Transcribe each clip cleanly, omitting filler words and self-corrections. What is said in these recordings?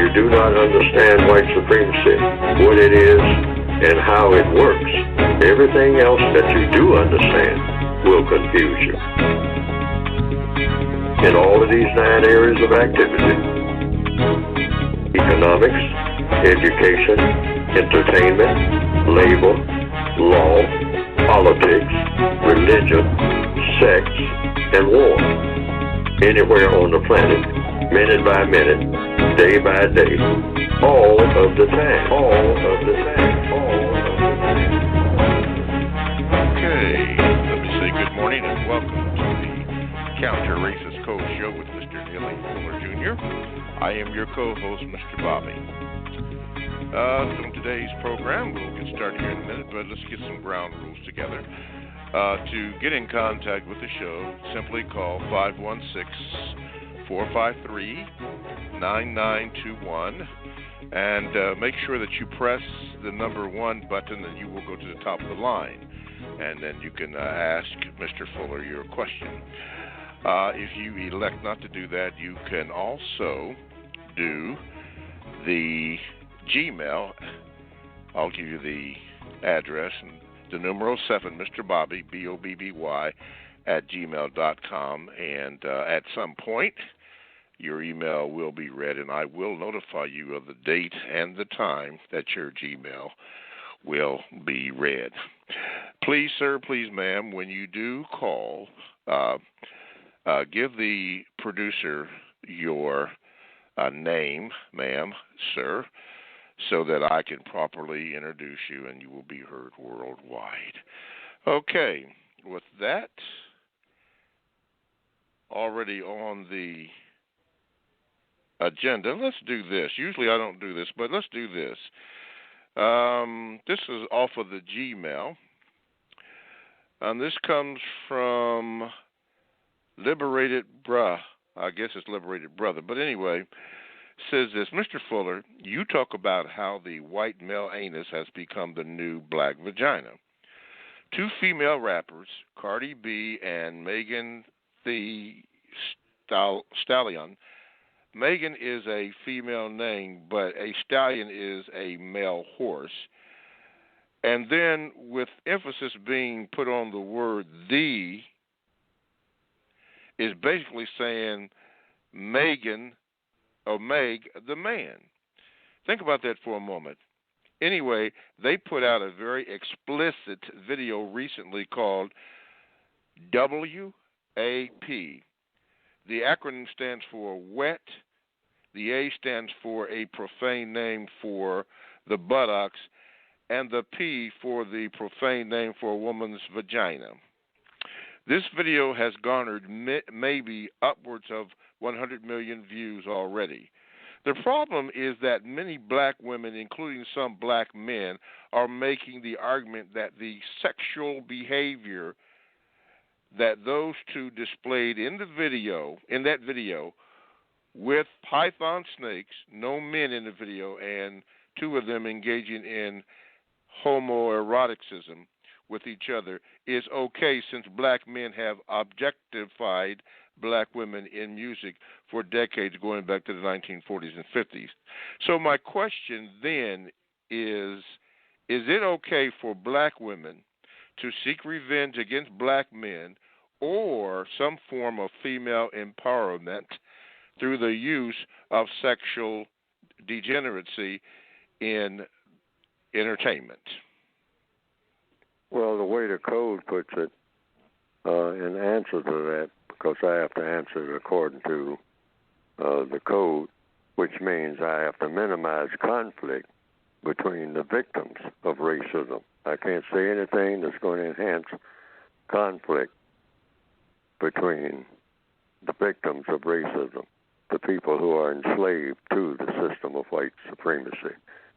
you do not understand white supremacy, what it is, and how it works, everything else that you do understand will confuse you. In all of these 9 areas of activity: economics, education, entertainment, labor, law, politics, religion, sex, and war. Anywhere on the planet, minute by minute, day by day, all of the time, all of the time, all of the time. Okay, let me say good morning and welcome to the Counter Racist Code Show with Mr. Neely Fuller Jr. I am your co-host, Mr. Bobby. So in today's program, we'll get started here in a minute, but let's get some ground rules together. To get in contact with the show, simply call 516-453-9921 and make sure that you press the number 1 button and you will go to the top of the line. And then you can ask Mr. Fuller your question. If you elect not to do that, you can also do the Gmail. I'll give you the address and the numeral 7, Mr. Bobby, BOBBY, @gmail.com. And at some point, your email will be read, and I will notify you of the date and the time that your Gmail will be read. Please, sir, please, ma'am, when you do call, give the producer your name, ma'am, sir, so that I can properly introduce you and you will be heard worldwide. Okay, with that already on the agenda, let's do this. Usually I don't do this, but let's do this. This is off of the Gmail. And this comes from Liberated Bruh. I guess it's Liberated Brother. But anyway, says this: Mr. Fuller, you talk about how the white male anus has become the new black vagina. 2 female rappers, Cardi B and Megan Thee Stallion. Megan is a female name, but a stallion is a male horse. And then with emphasis being put on the word "the," is basically saying Megan or Meg, the man. Think about that for a moment. Anyway, they put out a very explicit video recently called WAP. The acronym stands for wet. The A stands for a profane name for the buttocks, and the P for the profane name for a woman's vagina. This video has garnered maybe upwards of 100 million views already. The problem is that many black women, including some black men, are making the argument that the sexual behavior that those 2 displayed in that video, with python snakes, no men in the video, and 2 of them engaging in homoeroticism with each other, is okay, since black men have objectified black women in music for decades, going back to the 1940s and 50s. So my question then is it okay for black women to seek revenge against black men or some form of female empowerment through the use of sexual degeneracy in entertainment? Well, the way the code puts it, in answer to that, because I have to answer it according to the code, which means I have to minimize conflict between the victims of racism. I can't say anything that's going to enhance conflict between the victims of racism, the people who are enslaved to the system of white supremacy,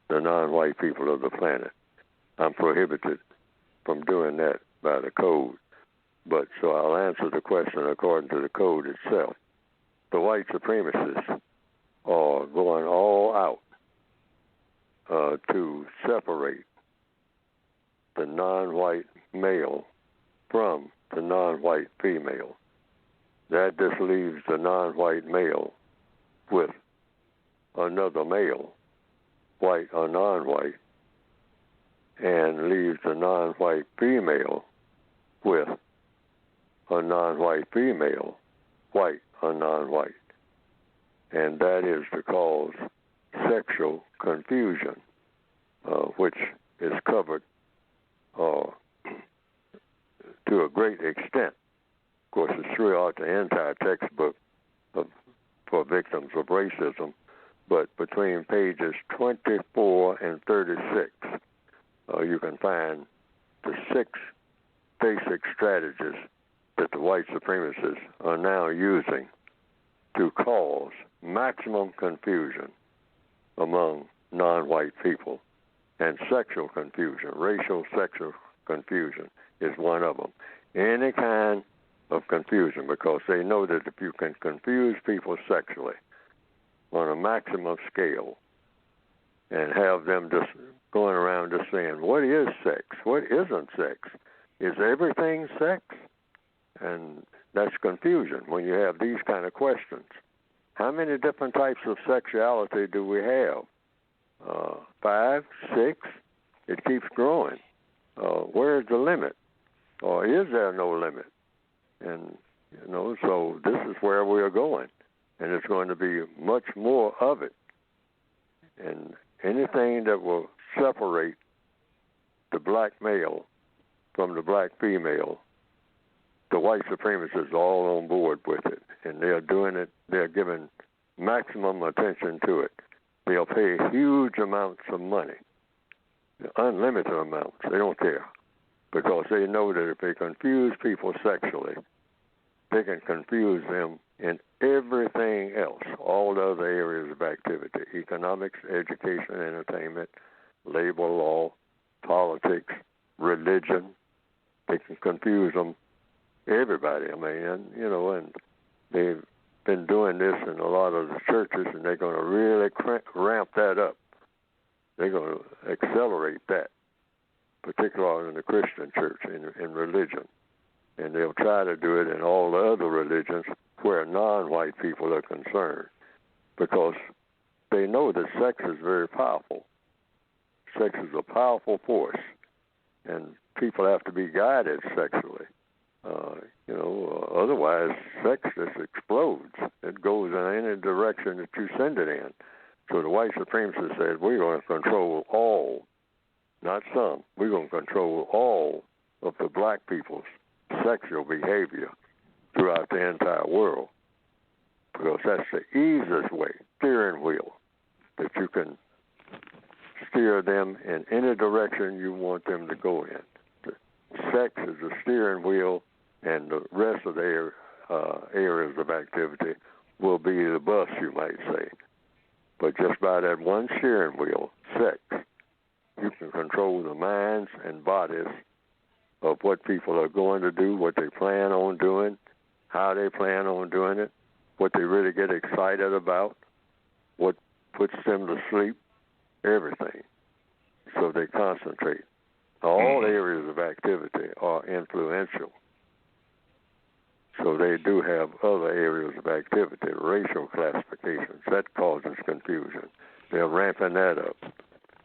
the non-white people of the planet. I'm prohibited from doing that by the code. But so I'll answer the question according to the code itself. The white supremacists are going all out to separate the non-white male from the non-white female. That just leaves the non-white male with another male, white or non-white, and leaves the non-white female with a non-white female, white or non-white. And that is to cause sexual confusion, which is covered to a great extent. Of course, it's throughout the entire textbook for victims of racism, but between pages 24 and 36, you can find the 6 basic strategies that the white supremacists are now using to cause maximum confusion among non-white people. And sexual confusion, racial sexual confusion is one of them. Any kind of confusion, because they know that if you can confuse people sexually on a maximum scale and have them just going around just saying, what is sex? What isn't sex? Is everything sex? And that's confusion when you have these kind of questions. How many different types of sexuality do we have? 5, 6? It keeps growing. Where's the limit? Or is there no limit? And, so this is where we are going. And it's going to be much more of it. And anything that will separate the black male from the black female, the white supremacists are all on board with it. And they're doing it, they're giving maximum attention to it. They'll pay huge amounts of money, unlimited amounts. They don't care, because they know that if they confuse people sexually, they can confuse them in everything else, all the other areas of activity: economics, education, entertainment, labor law, politics, religion. They can confuse them, everybody. And they've been doing this in a lot of the churches, and they're going to really ramp that up. They're going to accelerate that, particularly in the Christian church, in religion. And they'll try to do it in all the other religions where non-white people are concerned, because they know that sex is very powerful. Sex is a powerful force, and people have to be guided sexually. Otherwise, sex just explodes. It goes in any direction that you send it in. So the white supremacists said, we're going to control all, not some, we're going to control all of the black people's sexual behavior throughout the entire world, because that's the easiest way, steering wheel, that you can steer them in any direction you want them to go in. Sex is the steering wheel, and the rest of the areas of activity will be the bus, you might say. But just by that one steering wheel, sex, you can control the minds and bodies of what people are going to do, what they plan on doing, how they plan on doing it, what they really get excited about, what puts them to sleep, everything. So they concentrate. All areas of activity are influential. So they do have other areas of activity, racial classifications. That causes confusion. They're ramping that up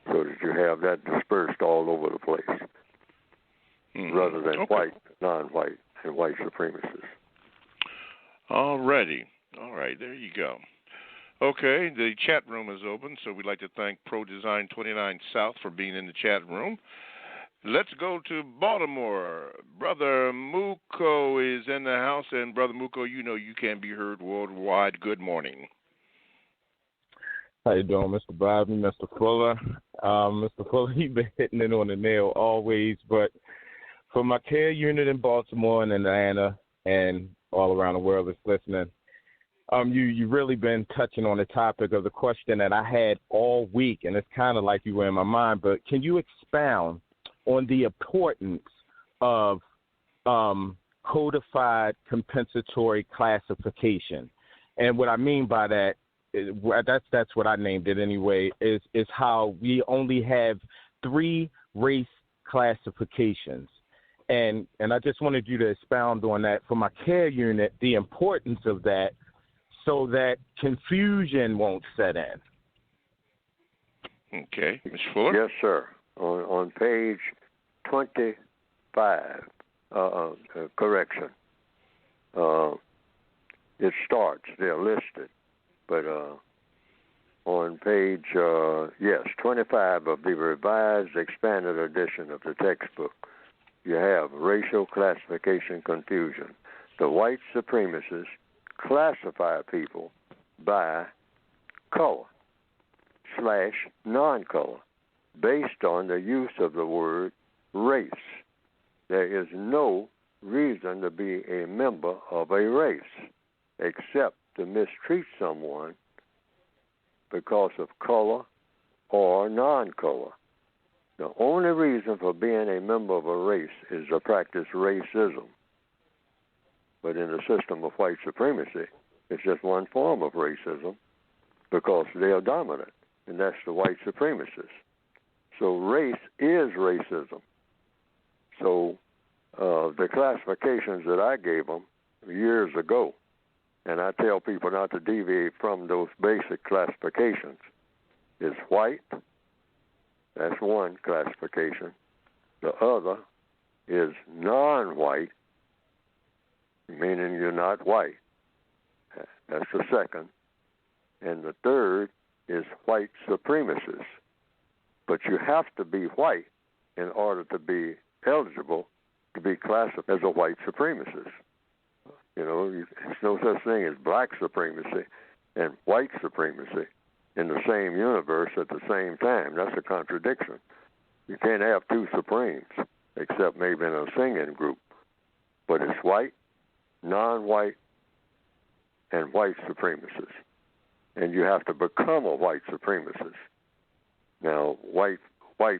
so that you have that dispersed all over the place, rather than white, non-white, and white supremacists. All righty. All right, there you go. Okay, the chat room is open, so we'd like to thank Pro Design 29 South for being in the chat room. Let's go to Baltimore. Brother Muko is in the house, and Brother Muko, you can be heard worldwide. Good morning. How you doing, Mr. Bobby, Mr. Fuller? Mr. Fuller, you've been hitting it on the nail always, but for my care unit in Baltimore and Atlanta and all around the world that's listening, you've really been touching on the topic of the question that I had all week, and it's kind of like you were in my mind, but can you expound on the importance of codified compensatory classification? And what I mean by that, that's what I named it anyway, is how we only have 3 race classifications. And I just wanted you to expound on that for my care unit, the importance of that, so that confusion won't set in. Okay. Mr. Fuller? Yes, sir. On page 25, correction. It starts, they're listed, but on page, 25 of the revised expanded edition of the textbook, you have racial classification confusion. The white supremacists classify people by color / non-color based on the use of the word race. There is no reason to be a member of a race except to mistreat someone because of color or non-color. The only reason for being a member of a race is to practice racism. But in the system of white supremacy, it's just one form of racism because they are dominant, and that's the white supremacists. So race is racism. So the classifications that I gave them years ago, and I tell people not to deviate from those basic classifications, is white. That's one classification. The other is non-white, meaning you're not white. That's the second. And the third is white supremacists. But you have to be white in order to be eligible to be classified as a white supremacist. You know, there's no such thing as black supremacy and white supremacy in the same universe at the same time. That's a contradiction. You can't have two supremes, except maybe in a singing group. But it's white, non-white, and white supremacists. And you have to become a white supremacist. Now, white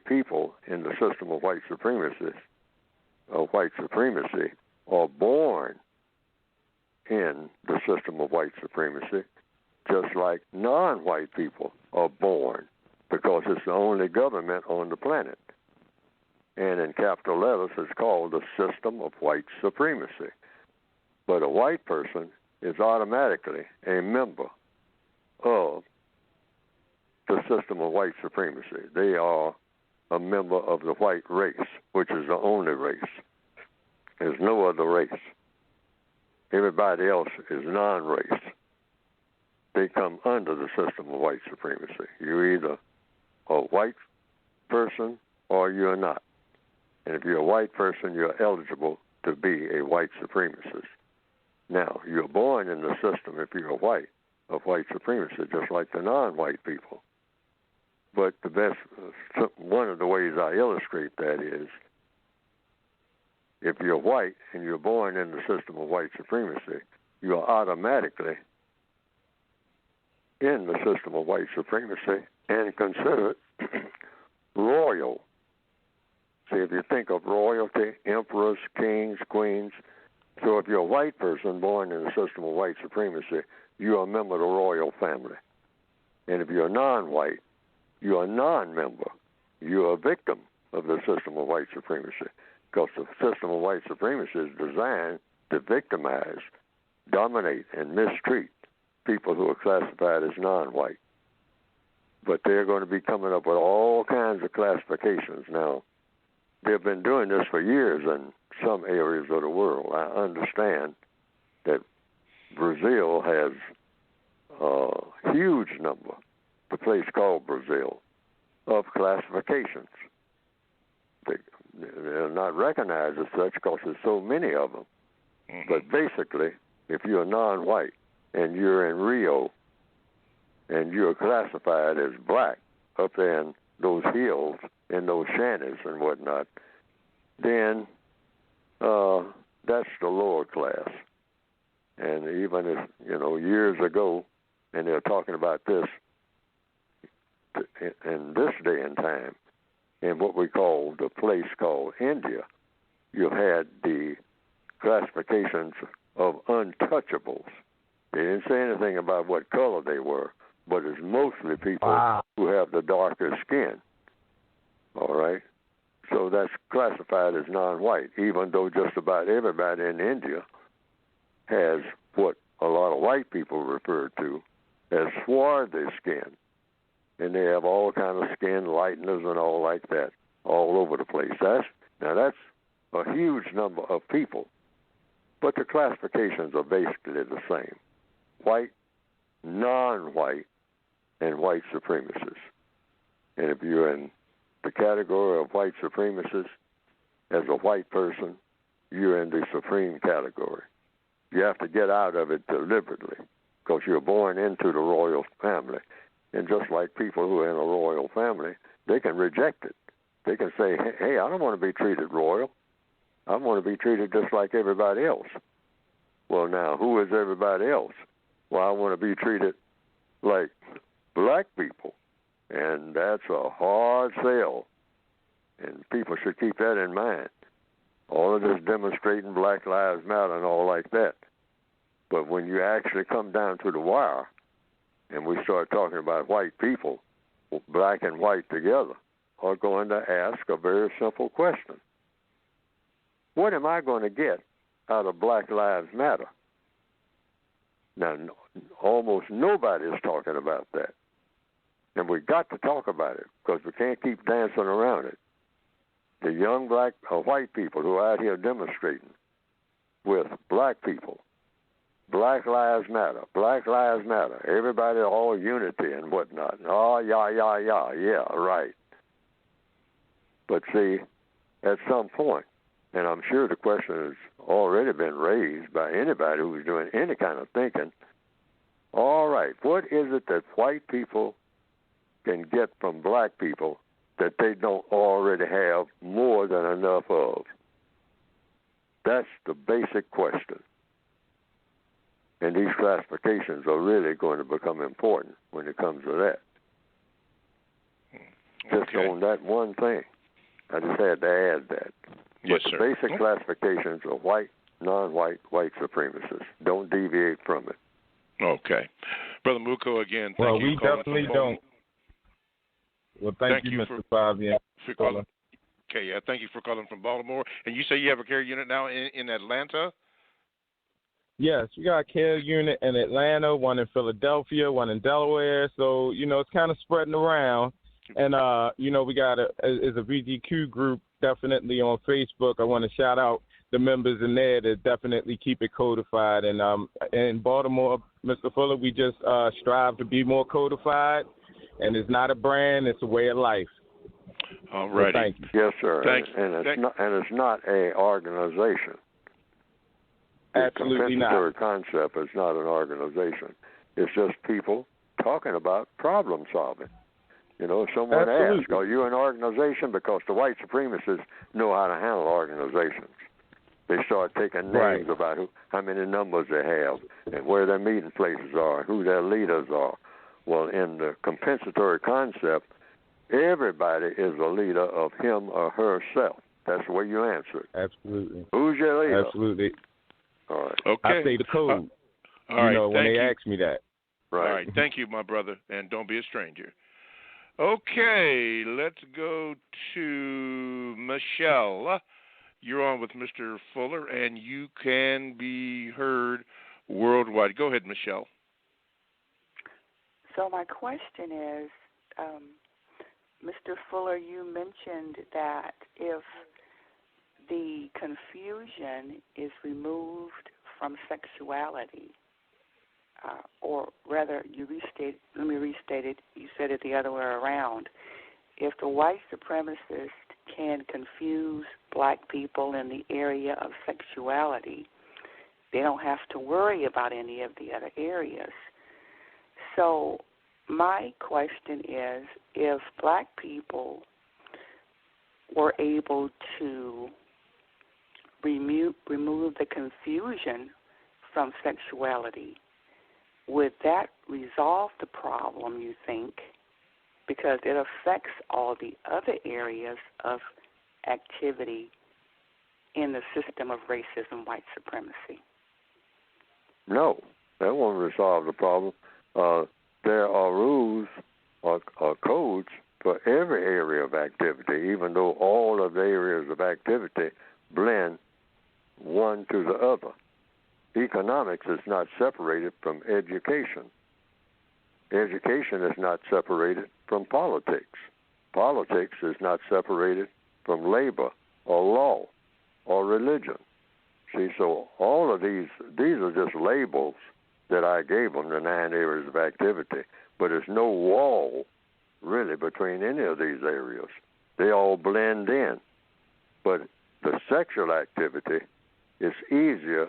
people in the system of white supremacy are born in the system of white supremacy, just like non-white people are born, because it's the only government on the planet. And in capital letters, it's called the system of white supremacy. But a white person is automatically a member of the system of white supremacy. They are a member of the white race, which is the only race. There's no other race. Everybody else is non-race. They come under the system of white supremacy. You're either a white person or you're not. And if you're a white person, you're eligible to be a white supremacist. Now, you're born in the system, if you're white, of white supremacy, just like the non-white people. But one of the ways I illustrate that is, if you're white and you're born in the system of white supremacy, you are automatically in the system of white supremacy and considered royal. See, if you think of royalty, emperors, kings, queens, so if you're a white person born in the system of white supremacy, you are a member of the royal family. And if you're non-white, you're a non-member. You're a victim of the system of white supremacy, because the system of white supremacy is designed to victimize, dominate, and mistreat people who are classified as non-white. But they're going to be coming up with all kinds of classifications. Now, they've been doing this for years in some areas of the world. I understand that Brazil has a huge number, the place called Brazil, of classifications. They're not recognized as such because there's so many of them. Mm-hmm. But basically, if you're non-white and you're in Rio and you're classified as black up there in those hills, in those shanties and whatnot, then that's the lower class. And even if, years ago, and they're talking about this in this day and time, in what we call the place called India, you had the classifications of untouchables. They didn't say anything about what color they were, but it's mostly people who have the darker skin. All right? So that's classified as non-white, even though just about everybody in India has what a lot of white people refer to as swarthy skin. and they have all kind of skin lighteners and all like that all over the place. That's a huge number of people, but the classifications are basically the same: white, non-white, and white supremacists. And if you're in the category of white supremacists, as a white person, you're in the supreme category. You have to get out of it deliberately because you're born into the royal family. And just like people who are in a royal family, they can reject it. They can say, hey, I don't want to be treated royal. I want to be treated just like everybody else. Well, now, who is everybody else? Well, I want to be treated like black people. And that's a hard sell. And people should keep that in mind. All of this demonstrating Black Lives Matter and all like that. But when you actually come down to the wire and we start talking about white people, black and white together, are going to ask a very simple question. What am I going to get out of Black Lives Matter? Now, almost nobody is talking about that. And we got to talk about it because we can't keep dancing around it. The young black or white people who are out here demonstrating with black people, Black Lives Matter, Black Lives Matter, everybody all unity and whatnot. Oh, yeah, right. But see, at some point, and I'm sure the question has already been raised by anybody who's doing any kind of thinking, all right, what is it that white people can get from black people that they don't already have more than enough of? That's the basic question. And these classifications are really going to become important when it comes to that. Just on that one thing. I just had to add that. Yes, but sir. The basic classifications are white, non-white, white supremacists. Don't deviate from it. Okay. Brother Muko, again, thank you. Well, we definitely don't. Well, thank you, Mr. Fabian. For calling. Okay, yeah, thank you for calling from Baltimore. And you say you have a care unit now in Atlanta? Yes, we got a care unit in Atlanta, one in Philadelphia, one in Delaware. So, it's kind of spreading around. And, we got a VGQ group definitely on Facebook. I want to shout out the members in there that definitely keep it codified. And in Baltimore, Mr. Fuller, we just strive to be more codified. And it's not a brand; it's a way of life. All right. So thank you. Yes, sir. Thanks. And it's not a organization. Absolutely not. The compensatory concept is not an organization. It's just people talking about problem solving. If someone asks, are you an organization? Because the white supremacists know how to handle organizations. They start taking names about how many numbers they have and where their meeting places are and who their leaders are. Well, in the compensatory concept, everybody is a leader of him or herself. That's the way you answer it. Absolutely. Who's your leader? Absolutely. All right. Okay. I say the code. All right. When they ask me that. Right. All right. Thank you, my brother, and don't be a stranger. Okay, let's go to Michelle. You're on with Mr. Fuller, and you can be heard worldwide. Go ahead, Michelle. So my question is, Mr. Fuller, you mentioned that if the confusion is removed from sexuality, or rather, let me restate it, you said it the other way around. If the white supremacist can confuse black people in the area of sexuality, they don't have to worry about any of the other areas. So my question is, if black people were able to remove the confusion from sexuality, would that resolve the problem, you think? Because it affects all the other areas of activity in the system of racism, white supremacy. No, that won't resolve the problem. There are rules or codes for every area of activity, even though all of the areas of activity blend one to the other. Economics is not separated from education. education is not separated from politics. Politics is not separated from labor or law or religion. See, so all of these are just labels that I gave them, the 9 areas of activity, but there's no wall really between any of these areas. They all blend in. But the sexual activity is easier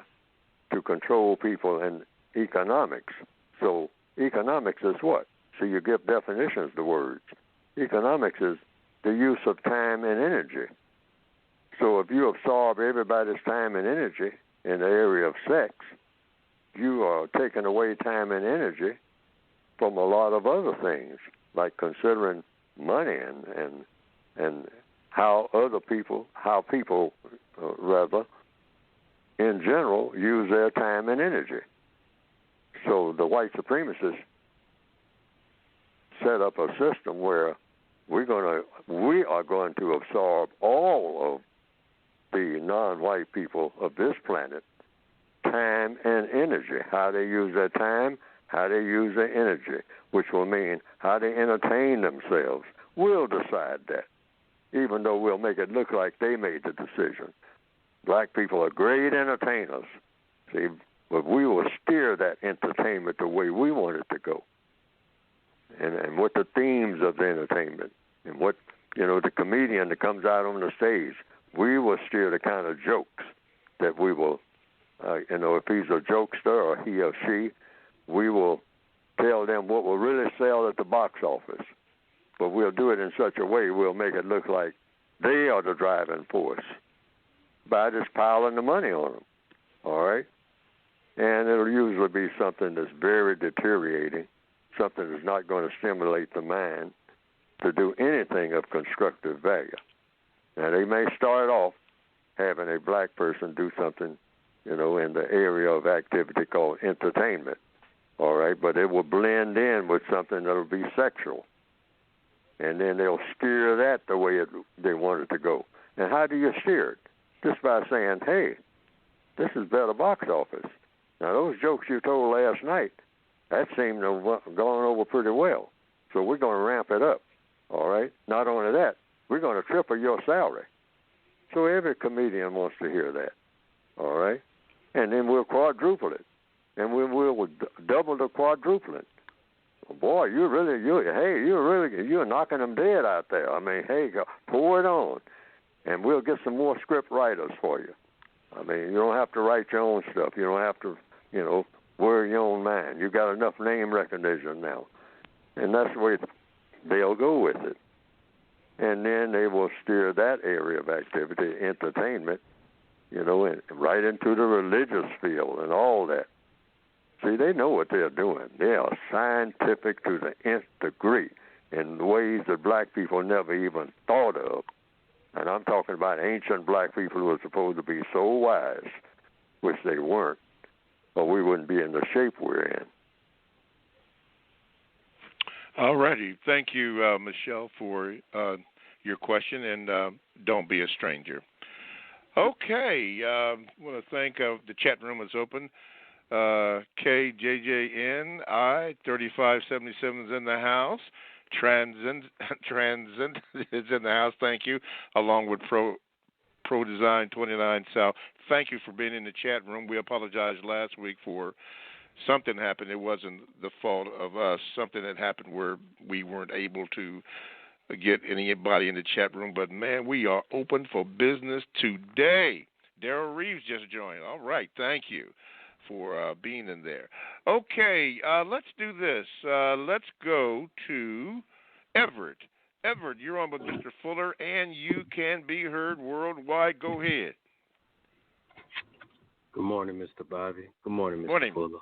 to control people in economics. So economics is what? So you give definitions to words. Economics is the use of time and energy. So if you absorb everybody's time and energy in the area of sex, you are taking away time and energy from a lot of other things, like considering money and how people in general use their time and energy. So the white supremacists set up a system where we are going to absorb all of the non-white people of this planet, time and energy, how they use their time, how they use their energy, which will mean how they entertain themselves. We'll decide that, even though we'll make it look like they made the decision. Black people are great entertainers, see, but we will steer that entertainment the way we want it to go. And what the themes of the entertainment and what, the comedian that comes out on the stage, we will steer the kind of jokes that we will, if he's a jokester or he or she, we will tell them what will really sell at the box office. But we'll do it in such a way we'll make it look like they are the driving force by just piling the money on them, all right? And it'll usually be something that's very deteriorating, something that's not going to stimulate the mind to do anything of constructive value. Now, they may start off having a black person do something, in the area of activity called entertainment, all right? But it will blend in with something that will be sexual. And then they'll steer that the way they want it to go. And how do you steer it? Just by saying, hey, this is better box office. Now, those jokes you told last night, that seemed to have gone over pretty well. So we're going to ramp it up, all right? Not only that, we're going to triple your salary. So every comedian wants to hear that, all right? And then we'll quadruple it. And we'll double the quadrupling. Boy, you're knocking them dead out there. I mean, hey, pour it on. And we'll get some more script writers for you. I mean, you don't have to write your own stuff. You don't have to, worry your own mind. You've got enough name recognition now. And that's the way they'll go with it. And then they will steer that area of activity, entertainment, and right into the religious field and all that. See, they know what they're doing. They are scientific to the nth degree in ways that black people never even thought of. And I'm talking about ancient black people who were supposed to be so wise, which they weren't, or we wouldn't be in the shape we're in. All righty. Thank you, Michelle, for your question, and don't be a stranger. Okay. I want to thank the chat room is open. KJJNI 3577 is in the house. Transcend is in the house. Thank you, along with Pro Design 29 South. Thank you for being in the chat room. We apologized last week for something happened. It wasn't the fault of us. Something that happened where we weren't able to get anybody in the chat room. But man, we are open for business today. Daryl Reeves just joined. All right, thank you for being in there. Okay, let's do this. Let's go to Everett. Everett, you're on with Mr. Fuller, and you can be heard worldwide. Go ahead. Good morning, Mr. Bobby. Good morning, Mr. Fuller.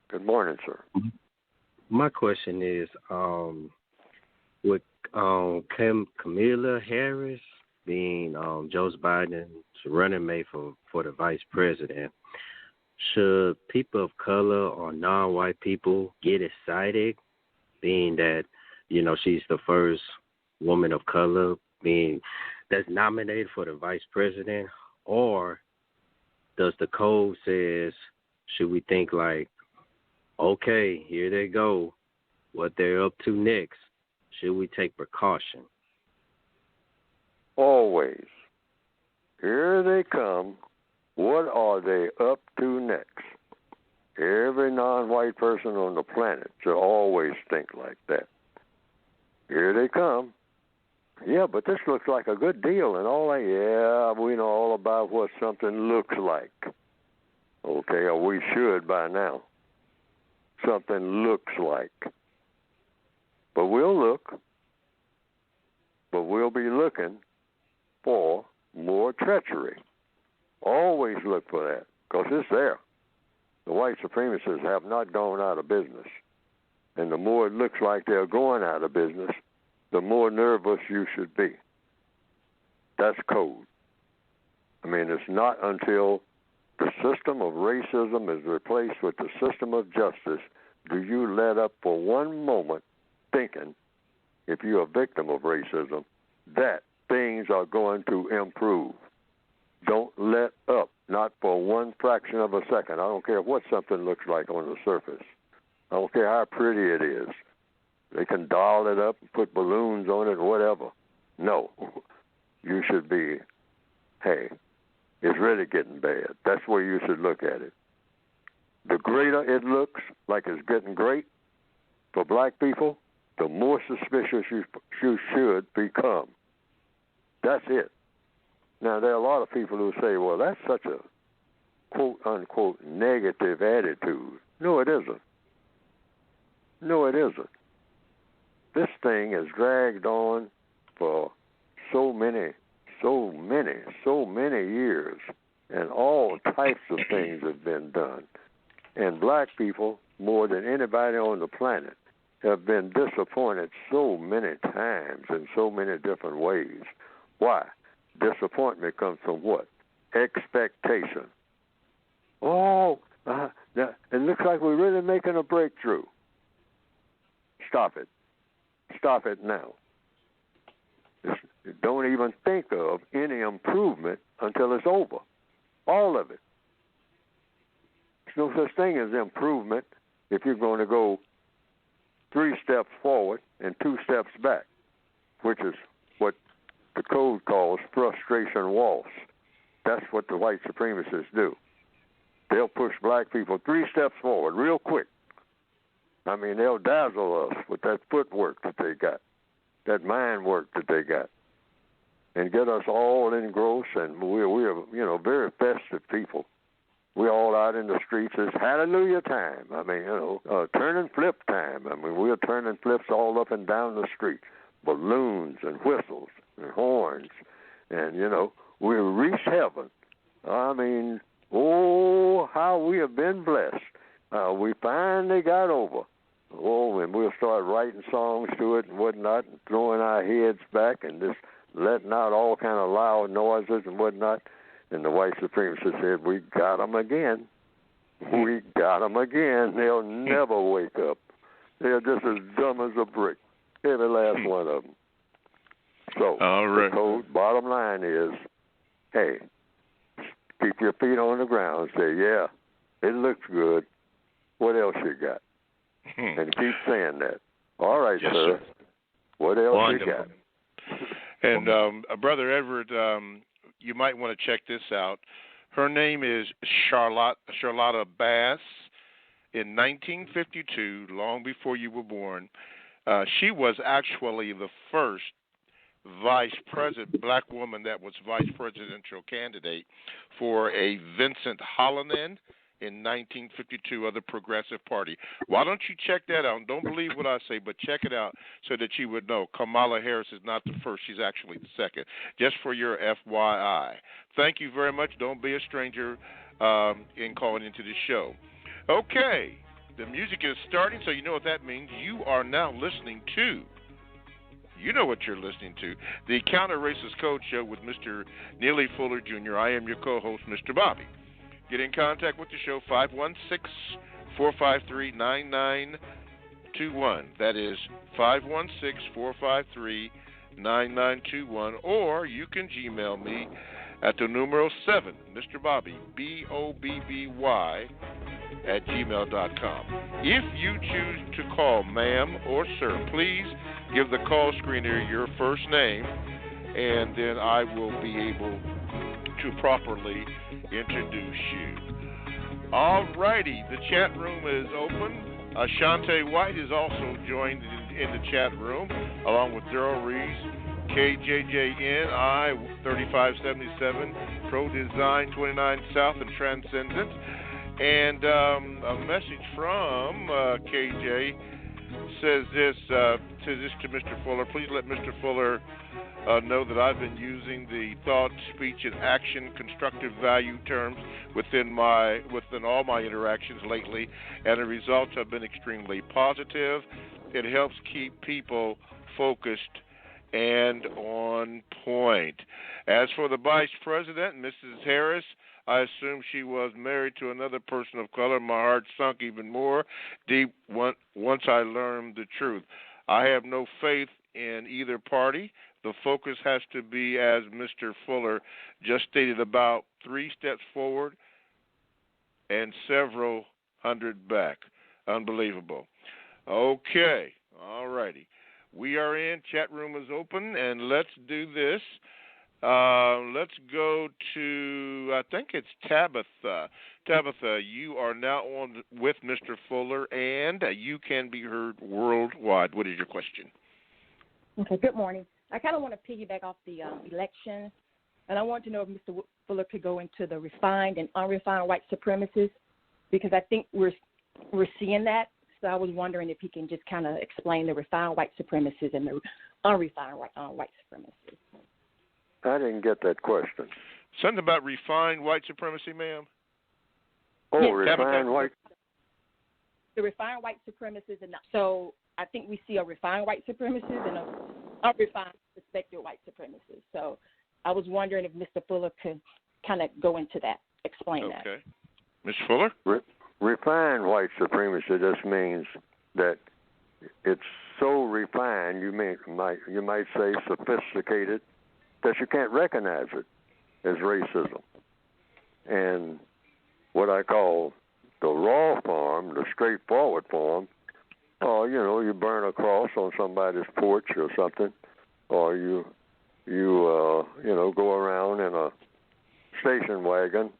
Good morning, sir. My question is, with Kamala Harris being Joe Biden's running mate for the vice president, should people of color or non-white people get excited, being that, she's the first woman of color that's nominated for the vice president? Or does the code says, should we think like okay, here they go. What they're up to next. Should we take precaution? Always. Here they come. What are they up to next? Every non-white person on the planet should always think like that. Here they come. Yeah, but this looks like a good deal and all that. Yeah, we know all about what something looks like. Okay, or we should by now. Something looks like. But we'll look. But we'll be looking for more treachery. Always look for that, because it's there. The white supremacists have not gone out of business. And the more it looks like they're going out of business, the more nervous you should be. That's code. I mean, it's not until the system of racism is replaced with the system of justice do you let up for one moment thinking, if you're a victim of racism, that things are going to improve. Don't let up, not for one fraction of a second. I don't care what something looks like on the surface. I don't care how pretty it is. They can doll it up and put balloons on it, whatever. No. You should be, hey, it's really getting bad. That's where you should look at it. The greater it looks like it's getting great for black people, the more suspicious you should become. That's it. Now, there are a lot of people who say, well, that's such a quote-unquote negative attitude. No, it isn't. No, it isn't. This thing has dragged on for so many years, and all types of things have been done. And black people, more than anybody on the planet, have been disappointed so many times in so many different ways. Why? Disappointment comes from what? Expectation. Oh, it looks like we're really making a breakthrough. Stop it. Stop it now. Don't even think of any improvement until it's over. All of it. There's no such thing as improvement if you're going to go 3 steps forward and 2 steps back, which is what the code calls frustration waltz. That's what the white supremacists do. They'll push black people 3 steps forward real quick. I mean, they'll dazzle us with that footwork that they got, that mind work that they got, and get us all engrossed. And we're very festive people. We're all out in the streets. It's hallelujah time. I mean, turn and flip time. I mean, we're turning flips all up and down the street. Balloons and whistles and horns. And, we'll reach heaven. I mean, oh, how we have been blessed. We finally got over. Oh, and we'll start writing songs to it and whatnot, and throwing our heads back and just letting out all kind of loud noises and whatnot. And the white supremacists said, we got them again. We got them again. They'll never wake up. They're just as dumb as a brick, every last one of them. So the code, bottom line is, hey, keep your feet on the ground. Say, yeah, it looks good. What else you got? And keep saying that. All right, yes, sir. What else you got? And Brother Everett, you might want to check this out. Her name is Charlotta Bass. In 1952, long before you were born, she was actually the first black woman that was vice presidential candidate for a Vincent Hallinan in 1952 of the Progressive Party. Why don't you check that out? Don't believe what I say, but check it out so that you would know Kamala Harris is not the first. She's actually the second. Just for your FYI. Thank you very much. Don't be a stranger in calling into the show. Okay, the music is starting, so you know what that means. You are now listening to, you know what you're listening to, the Counter Racist Code Show with Mr. Neely Fuller Jr. I am your co-host, Mr. Bobby. Get in contact with the show, 516-453-9921. That is 516-453-9921. Or you can Gmail me at the numero 7, Mr. Bobby, Bobby, @gmail.com. If you choose to call ma'am or sir, please give the call screener your first name, and then I will be able to properly introduce you. All righty, the chat room is open. Ashante White is also joined in the chat room, along with Daryl Reeves, KJJNI 3577, Pro Design 29 South, and Transcendent. And a message from KJ says this to Mr. Fuller. Please let Mr. Fuller know that I've been using the thought, speech, and action constructive value terms within all my interactions lately, and the results have been extremely positive. It helps keep people focused and on point. As for the Vice President, Mrs. Harris, I assume she was married to another person of color. My heart sunk even more deep once I learned the truth. I have no faith in either party. The focus has to be, as Mr. Fuller just stated, about 3 steps forward and several hundred back. Unbelievable. Okay, all righty. We are in. Chat room is open, and let's do this. Let's go to, I think it's Tabitha. Tabitha, you are now on with Mr. Fuller, and you can be heard worldwide. What is your question? Okay, good morning. I kind of want to piggyback off the election, and I want to know if Mr. Fuller could go into the refined and unrefined white supremacists, because I think we're seeing that. So I was wondering if he can just kind of explain the refined white supremacists and the unrefined white supremacists. I didn't get that question. Something about refined white supremacy, ma'am? Oh, yes, refined white. The refined white supremacists, and so I think we see a refined white supremacist and a unrefined suspected white supremacist. So I was wondering if Mr. Fuller could kind of go into that, explain that. Okay. Mr. Fuller? Refined white supremacy just means that it's so refined, you might say sophisticated, that you can't recognize it as racism. And what I call the raw form, the straightforward form, you burn a cross on somebody's porch or something, or you go around in a station wagon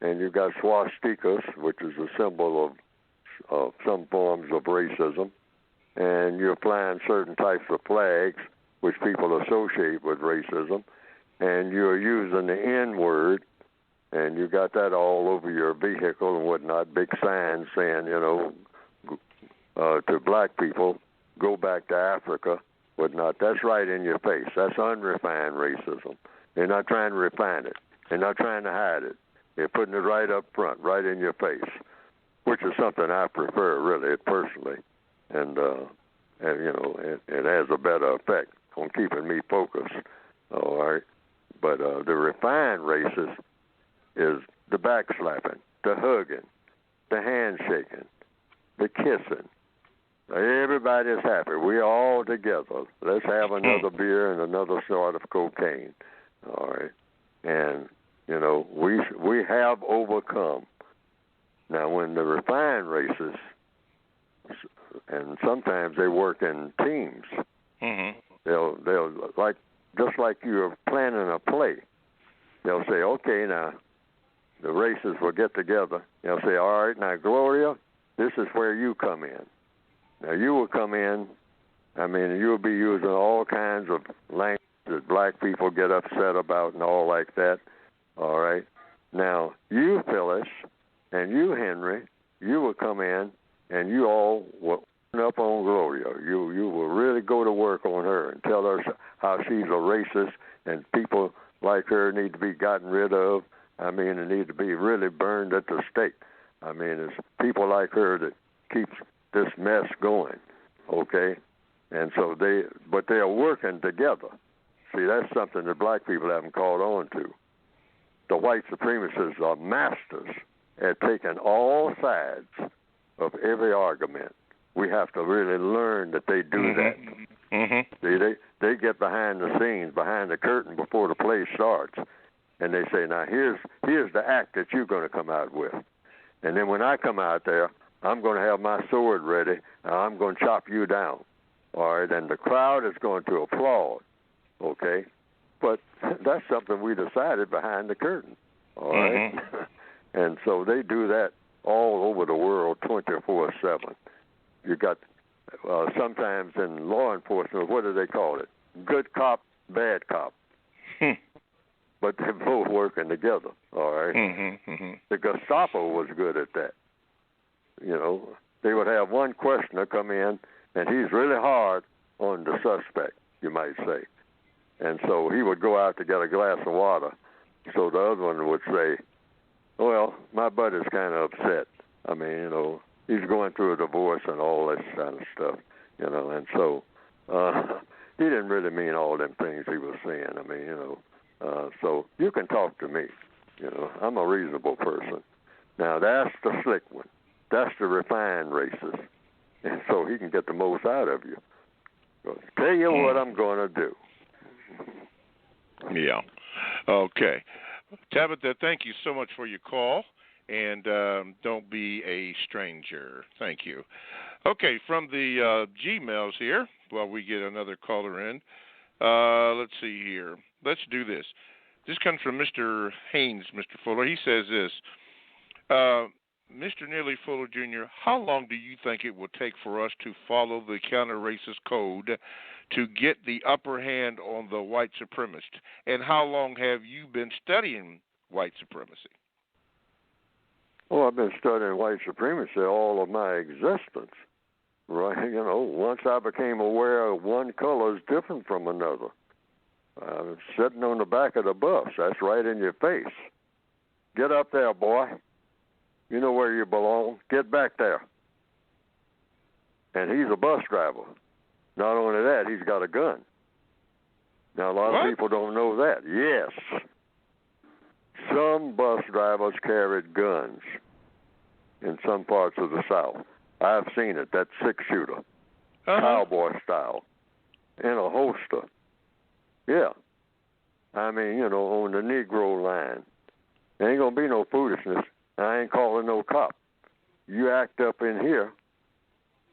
and you got swastikas, which is a symbol of some forms of racism, and you're flying certain types of flags which people associate with racism, and you're using the N-word, and you got that all over your vehicle and whatnot, big signs saying, to black people, go back to Africa, whatnot. That's right in your face. That's unrefined racism. They're not trying to refine it. They're not trying to hide it. They're putting it right up front, right in your face, which is something I prefer, really, personally. And it has a better effect on keeping me focused, all right? But the refined racist is the backslapping, the hugging, the handshaking, the kissing. Everybody's happy. We're all together. Let's have another beer and another sort of cocaine, all right? And, we have overcome. Now, when the refined racists, and sometimes they work in teams, they'll just like you're planning a play. They'll say, okay, now the racists will get together. They'll say, all right, now Gloria, this is where you come in. Now you will come in. You'll be using all kinds of language that black people get upset about and all like that. All right. Now you, Phyllis, and you, Henry, you will come in, and you all will up on Gloria. You will really go to work on her and tell her how she's a racist and people like her need to be gotten rid of. And need to be really burned at the stake. It's people like her that keeps this mess going, okay? And so they are working together. See, that's something that black people haven't caught on to. The white supremacists are masters at taking all sides of every argument. We have to really learn that they do that. See, they get behind the scenes, behind the curtain before the play starts, and they say, now here's the act that you're going to come out with. And then when I come out there, I'm going to have my sword ready, and I'm going to chop you down. All right, and the crowd is going to applaud, okay? But that's something we decided behind the curtain, all right? And so they do that all over the world 24/7. You got sometimes in law enforcement, what do they call it? Good cop, bad cop. But they're both working together, all right? The Gestapo was good at that. You know, they would have one questioner come in, and he's really hard on the suspect, you might say. And so he would go out to get a glass of water. So the other one would say, well, my buddy's kind of upset. I mean, you know, he's going through a divorce and all this kind of stuff, you know. And so he didn't really mean all them things he was saying. I mean, you know, so you can talk to me. You know, I'm a reasonable person. Now, that's the slick one. That's the refined racist. And so he can get the most out of you. So, tell you what I'm going to do. Yeah. Okay. Tabitha, thank you so much for your call. And don't be a stranger. Thank you. Okay, from the Gmails here, while we get another caller in, let's see here. Let's do this. This comes from Mr. Haynes, Mr. Fuller. He says this, Mr. Neely Fuller, Jr., how long do you think it will take for us to follow the counter-racist code to get the upper hand on the white supremacist? And how long have you been studying white supremacy? Oh, I've been studying white supremacy all of my existence, right? You know, once I became aware of one color is different from another. Sitting on the back of the bus, that's right in your face. Get up there, boy. You know where you belong. Get back there. And he's a bus driver. Not only that, he's got a gun. Now, a lot of people don't know that. Yes. Some bus drivers carried guns in some parts of the South. I've seen it, that 6-shooter, cowboy style, in a holster. Yeah. I mean, you know, on the Negro line. There ain't going to be no foolishness. I ain't calling no cop. You act up in here,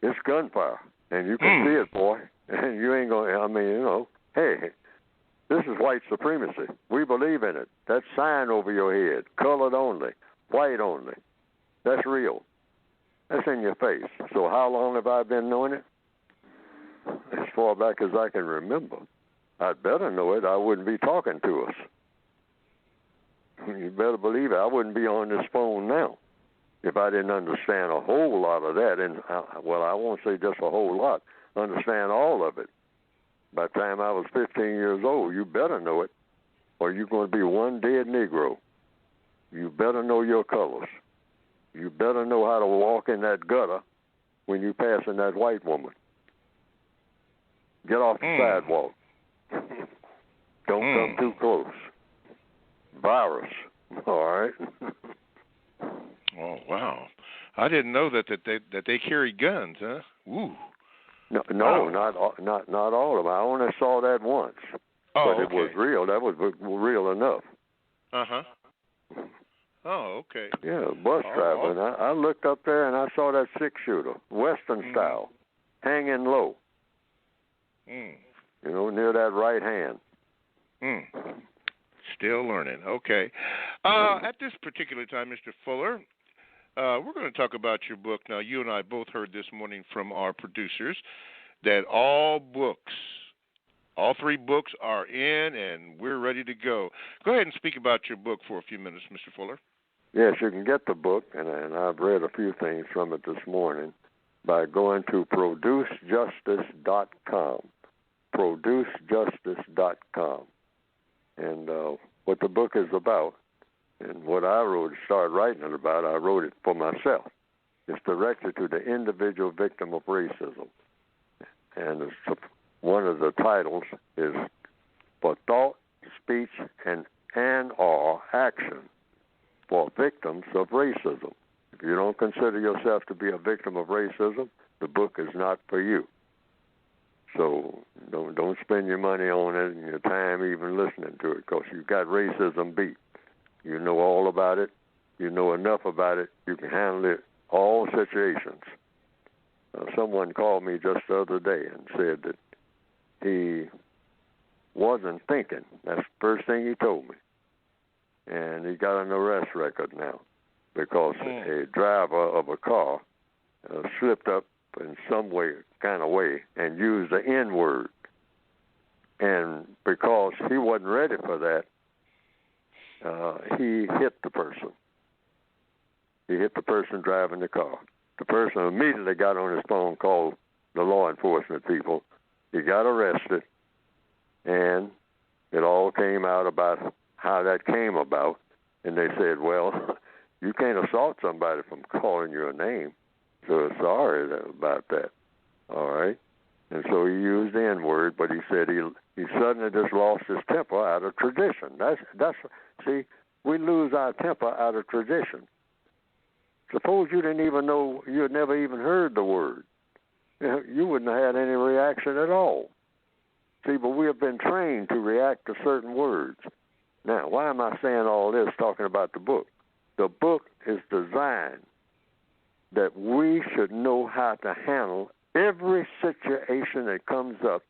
it's gunfire. And you can see it, boy. And you ain't going to, I mean, you know, hey, this is white supremacy. We believe in it. That sign over your head, colored only, white only. That's real. That's in your face. So how long have I been knowing it? As far back as I can remember. I'd better know it. I wouldn't be talking to us. You better believe it. I wouldn't be on this phone now if I didn't understand a whole lot of that. And, well, I won't say just a whole lot. Understand all of it. By the time I was 15 years old, you better know it, or you're going to be one dead Negro. You better know your colors. You better know how to walk in that gutter when you're passing that white woman. Get off the sidewalk. Don't come too close. Virus. All right. Oh, wow. I didn't know that they carry guns, huh? Ooh. No, not all of them. I only saw that once. Oh, but it was real. That was real enough. Oh, okay. Yeah, bus driver. And I looked up there and I saw that 6-shooter, Western style, hanging low. You know, near that right hand. Still learning. Okay. At this particular time, Mr. Fuller, we're going to talk about your book. Now, you and I both heard this morning from our producers that all 3 books are in and we're ready to go. Go ahead and speak about your book for a few minutes, Mr. Fuller. Yes, you can get the book, and I've read a few things from it this morning by going to producejustice.com. Producejustice.com. And what the book is about, and what I started writing it about, I wrote it for myself. It's directed to the individual victim of racism. And one of the titles is For Thought, Speech, and or Action for Victims of Racism. If you don't consider yourself to be a victim of racism, the book is not for you. So don't spend your money on it and your time even listening to it, because you've got racism beat. You know all about it. you know enough about it, you can handle it all situations. Someone called me just the other day and said that he wasn't thinking. That's the first thing he told me. And he got an arrest record now because a driver of a car slipped up in some kind of way and used the N-word. And because he wasn't ready for that, he hit the person. He hit the person driving the car. The person immediately got on his phone, called the law enforcement people. He got arrested, and it all came out about how that came about. And they said, well, you can't assault somebody from calling your name, so sorry about that. All right? And so he used the N-word, but he said he suddenly just lost his temper out of tradition. That's see, we lose our temper out of tradition. Suppose you didn't even know, you had never even heard the word. You wouldn't have had any reaction at all. See, but we have been trained to react to certain words. Now, why am I saying all this, talking about the book? The book is designed that we should know how to handle every situation that comes up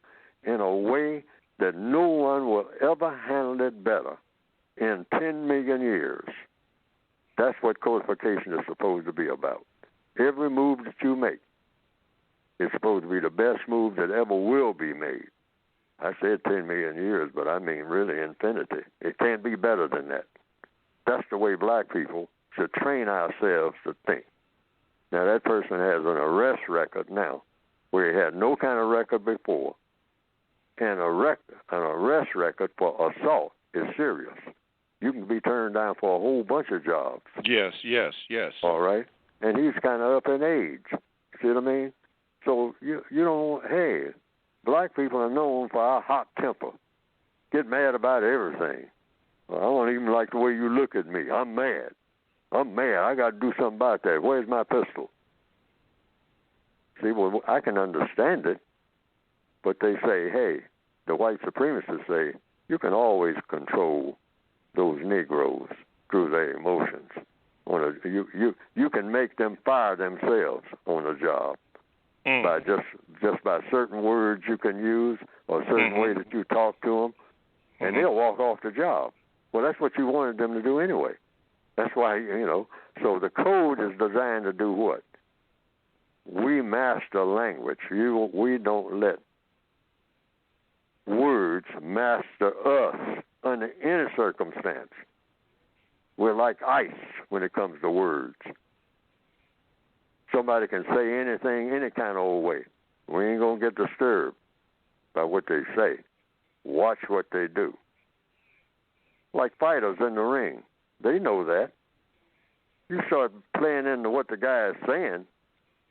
in a way that no one will ever handle it better in 10 million years. That's what codification is supposed to be about. Every move that you make is supposed to be the best move that ever will be made. I said 10 million years, but I mean really infinity. It can't be better than that. That's the way black people should train ourselves to think. Now, that person has an arrest record now where he had no kind of record before. And an arrest record for assault is serious. You can be turned down for a whole bunch of jobs. Yes. All right? And he's kind of up in age. See what I mean? So you don't, hey, black people are known for our hot temper. Get mad about everything. Well, I don't even like the way you look at me. I'm mad. I got to do something about that. Where's my pistol? See, well, I can understand it, but they say, hey, the white supremacists say, you can always control those Negroes through their emotions. You can make them fire themselves on a job by just by certain words you can use or a certain way that you talk to them, and they'll walk off the job. Well, that's what you wanted them to do anyway. That's why, so the code is designed to do what? We master language. We don't let words master us under any circumstance. We're like ice when it comes to words. Somebody can say anything, any kind of old way. We ain't going to get disturbed by what they say. Watch what they do. Like fighters in the ring. They know that. You start playing into what the guy is saying,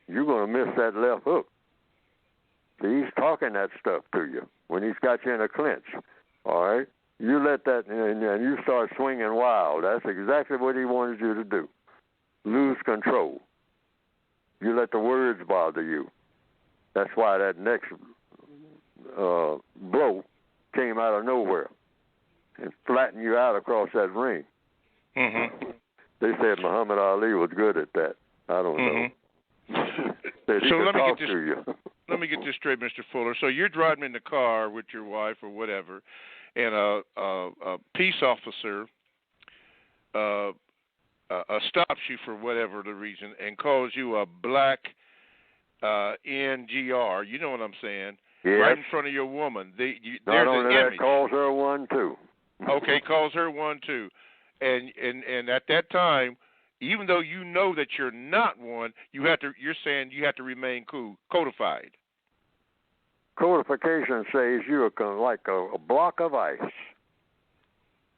you're going to miss that left hook. See, he's talking that stuff to you when he's got you in a clinch. All right? You let that, and you start swinging wild. That's exactly what he wanted you to do. Lose control. You let the words bother you. That's why that next blow came out of nowhere and flattened you out across that ring. They said Muhammad Ali was good at that. I don't know. So let me get this straight, Mr. Fuller. So you're driving in the car with your wife or whatever, and a peace officer stops you for whatever the reason and calls you a black NGR. You know what I'm saying? Yes. Right in front of your woman. There's not only an that, image. calls her one too. Okay, calls her one too. And at that time, even though you know that you're not one, you're saying you have to remain codified. Codification says you're like a block of ice.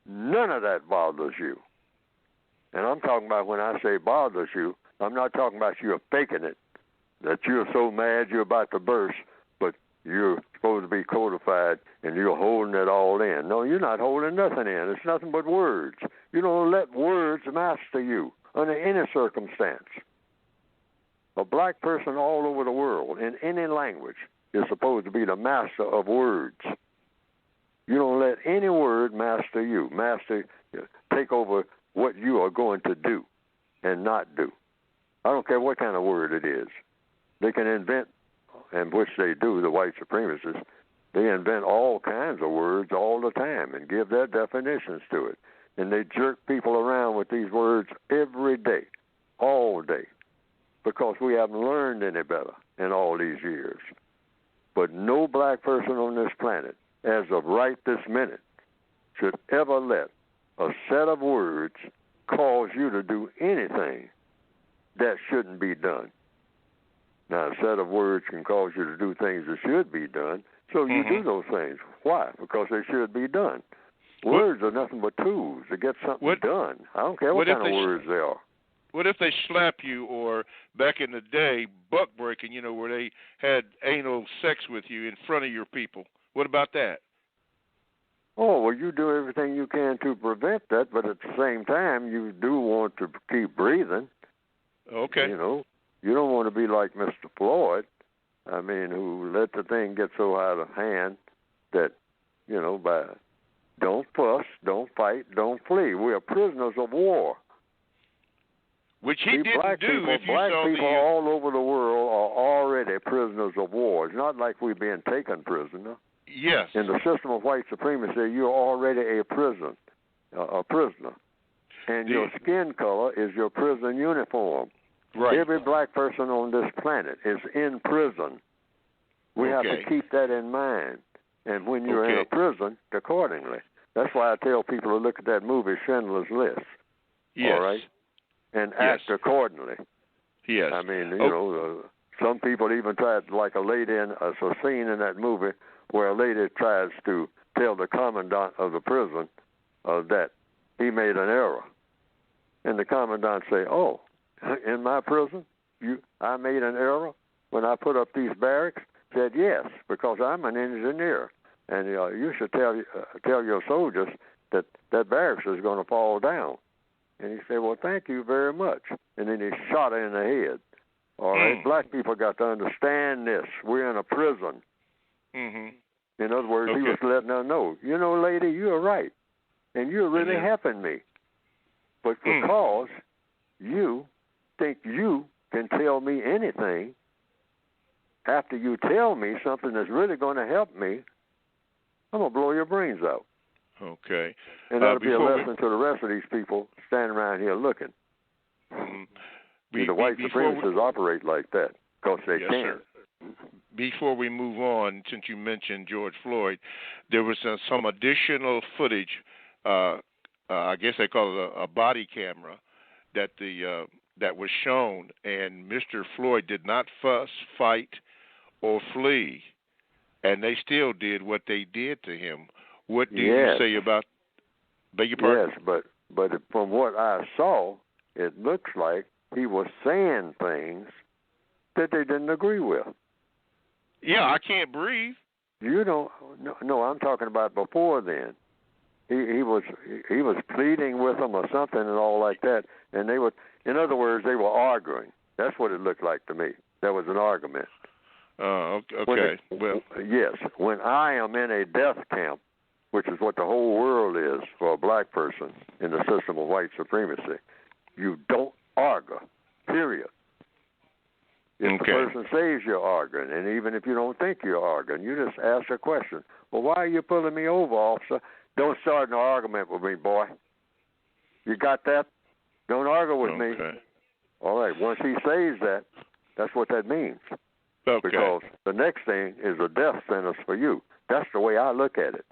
None of that bothers you. And I'm talking about when I say bothers you, I'm not talking about you're faking it, that you're so mad you're about to burst, but you're supposed to be codified and you're holding it all in. No, you're not holding nothing in. It's nothing but words. You don't let words master you under any circumstance. A black person all over the world in any language is supposed to be the master of words. You don't let any word master you, take over what you are going to do. and not do. I don't care what kind of word it is. They can invent, and which they do, the white supremacists, they invent all kinds of words all the time and give their definitions to it. And they jerk people around with these words every day, all day, because we haven't learned any better in all these years. But no black person on this planet, as of right this minute, should ever let a set of words cause you to do anything that shouldn't be done. Now, a set of words can cause you to do things that should be done, so you do those things. Why? Because they should be done. Words are nothing but tools to get something done. I don't care what kind of words they are. What if they slap you, or back in the day, buck breaking, where they had anal sex with you in front of your people? What about that? Oh, well, you do everything you can to prevent that, but at the same time, you do want to keep breathing. Okay. You don't want to be like Mr. Floyd, who let the thing get so out of hand that, by don't fuss, don't fight, don't flee. We are prisoners of war. Which he didn't do. If you black saw people all over the world are already prisoners of war. It's not like we're being taken prisoner. Yes. In the system of white supremacy, you're already a prisoner. And your skin color is your prison uniform. Right. Every black person on this planet is in prison. We have to keep that in mind. And when you're in a prison, accordingly. That's why I tell people to look at that movie, Schindler's List. Yes. All right? And act accordingly. Yes. Some people even tried, like a lady in a scene in that movie where a lady tries to tell the commandant of the prison that he made an error. And the commandant say, "Oh, in my prison, I made an error when I put up these barracks?" Said, "Yes, because I'm an engineer, and you should tell your soldiers that barracks is going to fall down." And he said, "Well, thank you very much." And then he shot her in the head. All right, black people got to understand this. We're in a prison. Mm-hmm. In other words, he was letting her know, lady, you're right, and you're really helping me. But because you think you can tell me anything, after you tell me something that's really going to help me, I'm going to blow your brains out. Okay. And that'll be a lesson to the rest of these people standing around here looking. The white supremacists operate like that because they can. Sir. Before we move on, since you mentioned George Floyd, there was some additional footage, I guess they call it a body camera, that was shown, and Mr. Floyd did not fuss, fight, or flee, and they still did what they did to him. What do you say about? Beg your pardon? Yes, but from what I saw, it looks like he was saying things that they didn't agree with. Yeah, I can't breathe. You don't. No, I'm talking about before then. He was pleading with them or something and all like that, and they would. In other words, they were arguing. That's what it looked like to me. There was an argument. Okay. Yes. When I am in a death camp, which is what the whole world is for a black person in the system of white supremacy, you don't argue, period. If the person says you're arguing, and even if you don't think you're arguing, you just ask a question. Well, why are you pulling me over, officer? Don't start an argument with me, boy. You got that? Don't argue with me. All right. Once he says that, that's what that means. Okay. Because the next thing is a death sentence for you. That's the way I look at it.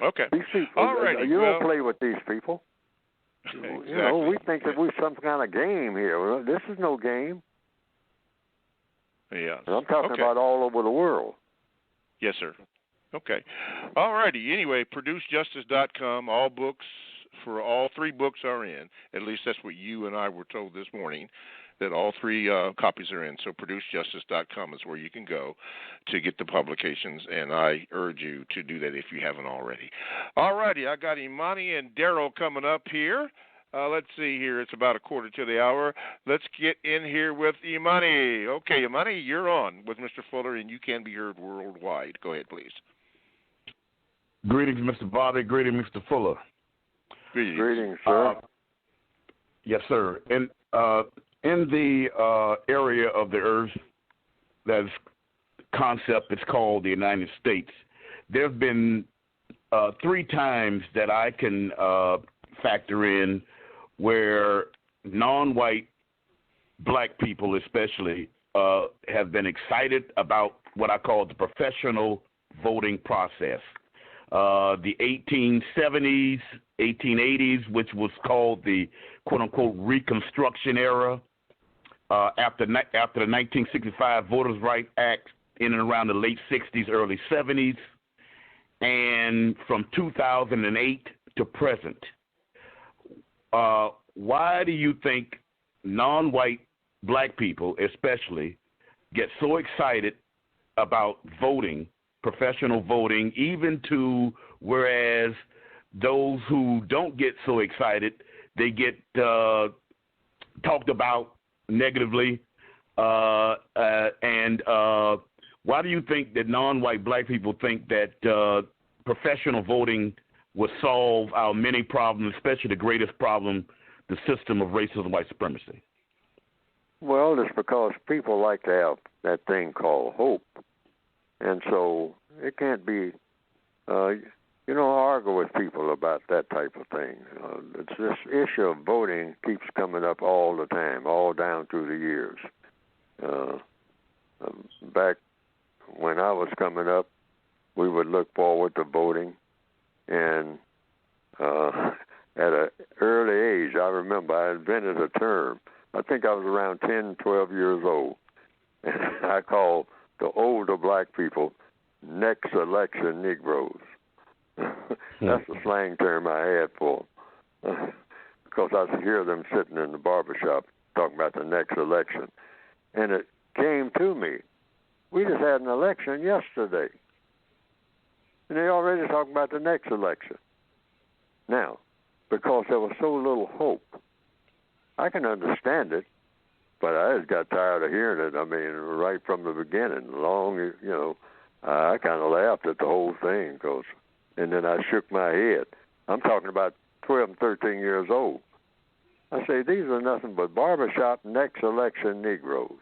Okay. These people, you don't play with these people. Exactly. We think that we're some kind of game here. Well, this is no game. Yeah. And I'm talking about all over the world. Yes, sir. Okay. All righty. Anyway, producejustice.com, all books for all three books are in. At least that's what you and I were told this morning, that all three copies are in. So producejustice.com is where you can go to get the publications, and I urge you to do that if you haven't already. All righty, I got Imani and Daryl coming up here. Let's see here. It's about 1:45. Let's get in here with Imani. Okay, Imani, you're on with Mr. Fuller, and you can be heard worldwide. Go ahead, please. Greetings, Mr. Bobby. Greetings, Mr. Fuller. Greetings, sir. Yes, sir. In the area of the earth that's concept is called the United States, there have been 3 times that I can factor in where non-white black people especially have been excited about what I call the professional voting process. The 1870s, 1880s, which was called the quote-unquote Reconstruction era, after the 1965 Voters' Rights Act in and around the late 60s, early 70s, and from 2008 to present. Why do you think non-white black people especially get so excited about voting, professional voting, even to whereas those who don't get so excited, they get talked about negatively, and why do you think that non-white black people think that professional voting will solve our many problems, especially the greatest problem, the system of racism and white supremacy? Well, it's because people like to have that thing called hope. And so it can't be, argue with people about that type of thing. It's this issue of voting keeps coming up all the time, all down through the years. Back when I was coming up, we would look forward to voting. And at an early age, I remember I invented a term. I think I was around 10, 12 years old. And I called the older black people next election Negroes. That's the slang term I had for them. Because I would hear them sitting in the barbershop talking about the next election. And it came to me, we just had an election yesterday. And they already talking about the next election. Now, because there was so little hope, I can understand it, but I just got tired of hearing it. I mean, right from the beginning, I kind of laughed at the whole thing, and then I shook my head. I'm talking about 12 and 13 years old. I say, these are nothing but barbershop next election Negroes,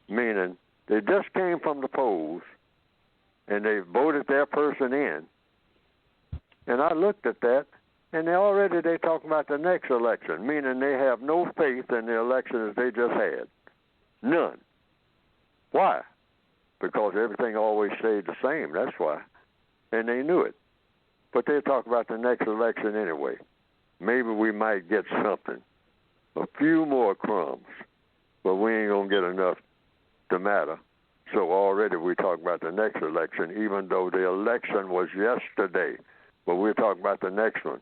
meaning they just came from the polls, and they voted their person in. And I looked at that, and they talking about the next election, meaning they have no faith in the elections they just had. None. Why? Because everything always stayed the same, that's why. And they knew it. But they talk about the next election anyway. Maybe we might get something, a few more crumbs, but we ain't going to get enough to matter. So already we talk about the next election, even though the election was yesterday. But we're talking about the next one.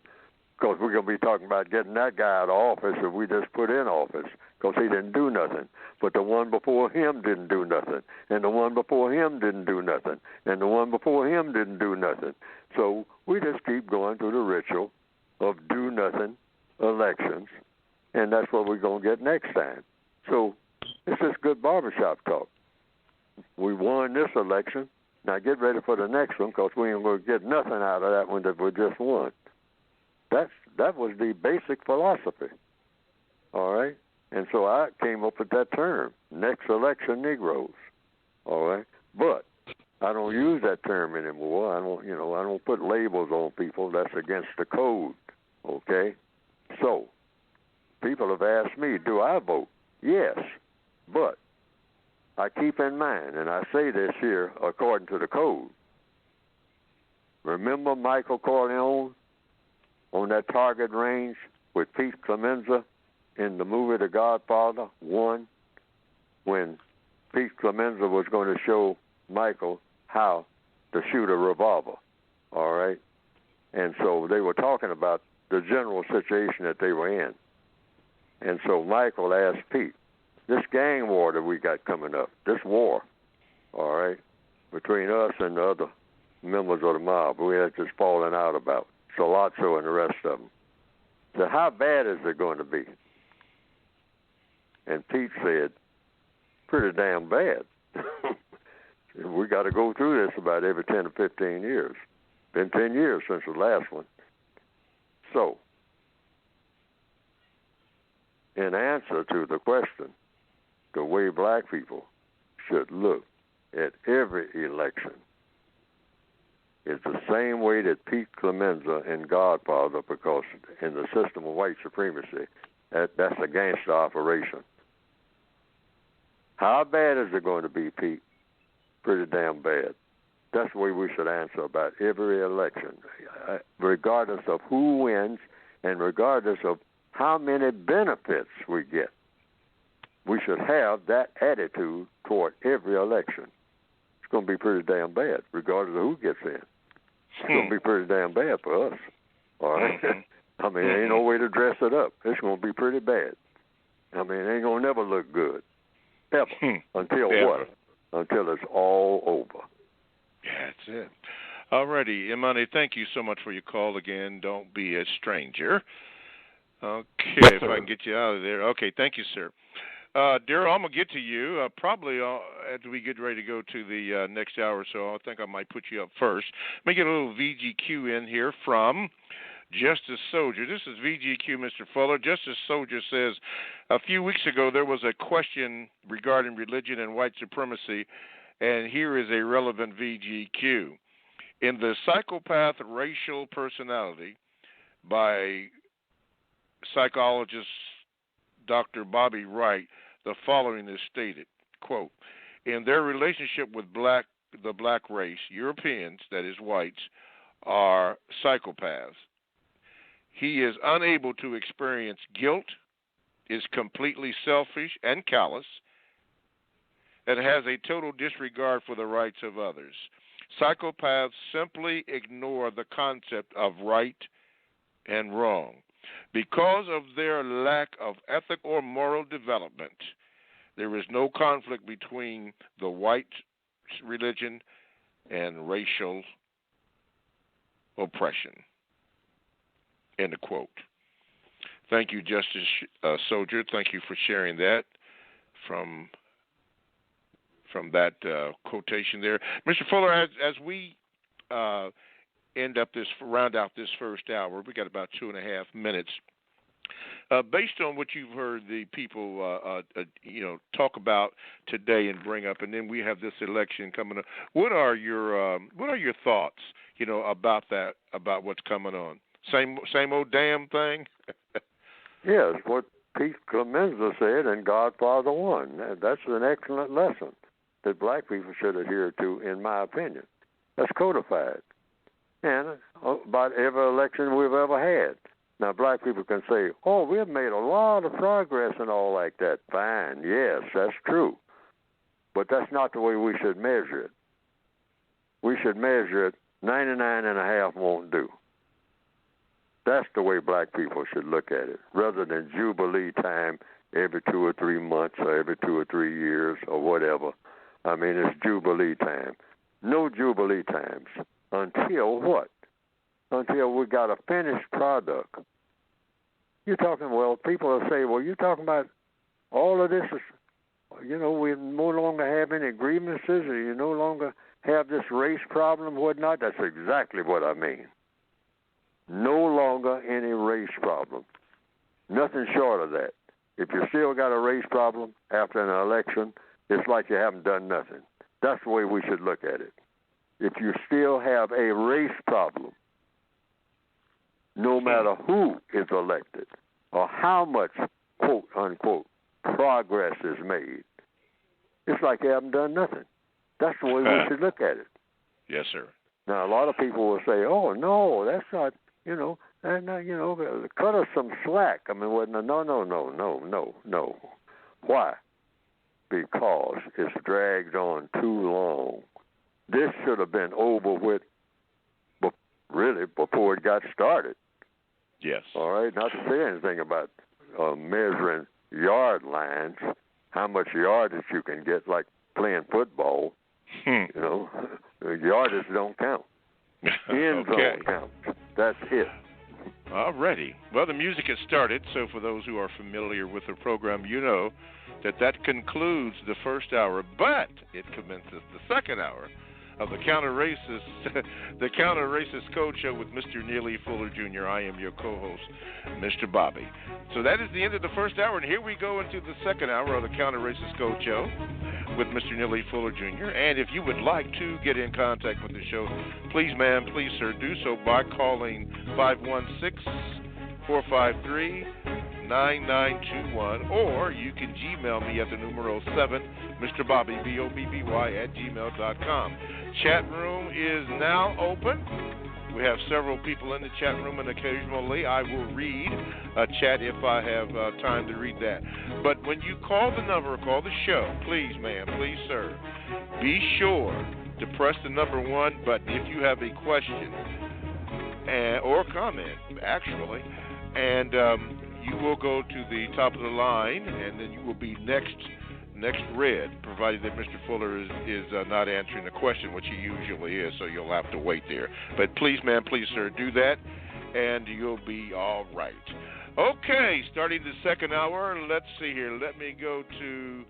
Because we're going to be talking about getting that guy out of office if we just put in office, because he didn't do nothing. But the one before him didn't do nothing, and the one before him didn't do nothing, and the one before him didn't do nothing. So we just keep going through the ritual of do-nothing elections, and that's what we're going to get next time. So it's just good barbershop talk. We won this election. Now get ready for the next one, because we ain't going to get nothing out of that one that we just won. That was the basic philosophy, all right? And so I came up with that term, next election Negroes, all right? But I don't use that term anymore. I don't put labels on people. That's against the code, okay? So people have asked me, do I vote? Yes, but I keep in mind, and I say this here according to the code. Remember Michael Corleone on that target range with Pete Clemenza in the movie The Godfather 1, when Pete Clemenza was going to show Michael how to shoot a revolver, all right? And so they were talking about the general situation that they were in. And so Michael asked Pete, this gang war that we got coming up, this war, all right, between us and the other members of the mob, we had just fallen out about, Solazzo and the rest of them. So how bad is it going to be? And Pete said, pretty damn bad. We got to go through this about every 10 to 15 years. Been 10 years since the last one. So in answer to the question, the way black people should look at every election is the same way that Pete Clemenza in Godfather, because in the system of white supremacy, that's a gangster operation. How bad is it going to be, Pete? Pretty damn bad. That's the way we should answer about every election, regardless of who wins and regardless of how many benefits we get. We should have that attitude toward every election. It's going to be pretty damn bad, regardless of who gets in. It's going to be pretty damn bad for us. All right? I mean, there ain't no way to dress it up. It's going to be pretty bad. I mean, it ain't going to never look good. Ever. Until what? Until it's all over. That's it. All righty. Imani, thank you so much for your call again. Don't be a stranger. Okay, if I can get you out of there. Okay, thank you, sir. Daryl, I'm going to get to you probably as we get ready to go to the next hour or so. I think I might put you up first. Let me get a little VGQ in here from Justice Soldier. This is VGQ, Mr. Fuller. Justice Soldier says, a few weeks ago there was a question regarding religion and white supremacy, and here is a relevant VGQ. In The Psychopath Racial Personality by psychologist Dr. Bobby Wright, the following is stated, quote, in their relationship with the black race, Europeans, that is whites, are psychopaths. He is unable to experience guilt, is completely selfish and callous, and has a total disregard for the rights of others. Psychopaths simply ignore the concept of right and wrong. Because of their lack of ethic or moral development, there is no conflict between the white religion and racial oppression. End of quote. Thank you, Justice Soldier. Thank you for sharing that from that quotation there. Mr. Fuller, as we round out this first hour, we got about 2.5 minutes. Based on what you've heard the people talk about today and bring up, and then we have this election coming up. What are your thoughts, about that, about what's coming on? Same old damn thing. Yes, what Pete Clemenza said in Godfather 1. That's an excellent lesson that black people should adhere to, in my opinion. That's codified. And about every election we've ever had. Now, black people can say, oh, we've made a lot of progress and all like that. Fine, yes, that's true. But that's not the way we should measure it. We should measure it 99.5 won't do. That's the way black people should look at it, rather than Jubilee time every 2 or 3 months or every 2 or 3 years or whatever. I mean, it's Jubilee time. No Jubilee times. Until what? Until we got a finished product. You're talking, people will say, you're talking about all of this is, we no longer have any grievances, or you no longer have this race problem, whatnot. That's exactly what I mean. No longer any race problem. Nothing short of that. If you still got a race problem after an election, it's like you haven't done nothing. That's the way we should look at it. If you still have a race problem, no matter who is elected or how much, quote, unquote, progress is made, it's like you haven't done nothing. That's the way we should look at it. Yes, sir. Now, a lot of people will say, oh, no, that's not, cut us some slack. I mean, no. Why? Because it's dragged on too long. This should have been over with, really, before it got started. Yes. All right, not to say anything about measuring yard lines, how much yardage you can get, like playing football. Yardage don't count. End zone counts. That's it. All righty. Well, the music has started, so for those who are familiar with the program, you know that concludes the first hour, but it commences the second hour of the Counter-Racist, the Counter-Racist Code Show with Mr. Neely Fuller Jr. I am your co-host, Mr. Bobby. So that is the end of the first hour, and here we go into the second hour of the Counter-Racist Code Show with Mr. Neely Fuller Jr. And if you would like to get in contact with the show, please, ma'am, please, sir, do so by calling 516-453-9921, or you can Gmail me at the numero 7, Mr. Bobby, BOBBY, at gmail.com. Chat room is now open. We have several people in the chat room, and occasionally I will read a chat if I have time to read that. But when you call the number, call the show, please, ma'am, please, sir, be sure to press the number 1 button if you have a question or comment, actually, and you will go to the top of the line, and then you will be next read, provided that Mr. Fuller is not answering the question, which he usually is, so you'll have to wait there. But please, ma'am, please, sir, do that, and you'll be all right. Okay, starting the second hour, let's see here. Let me go to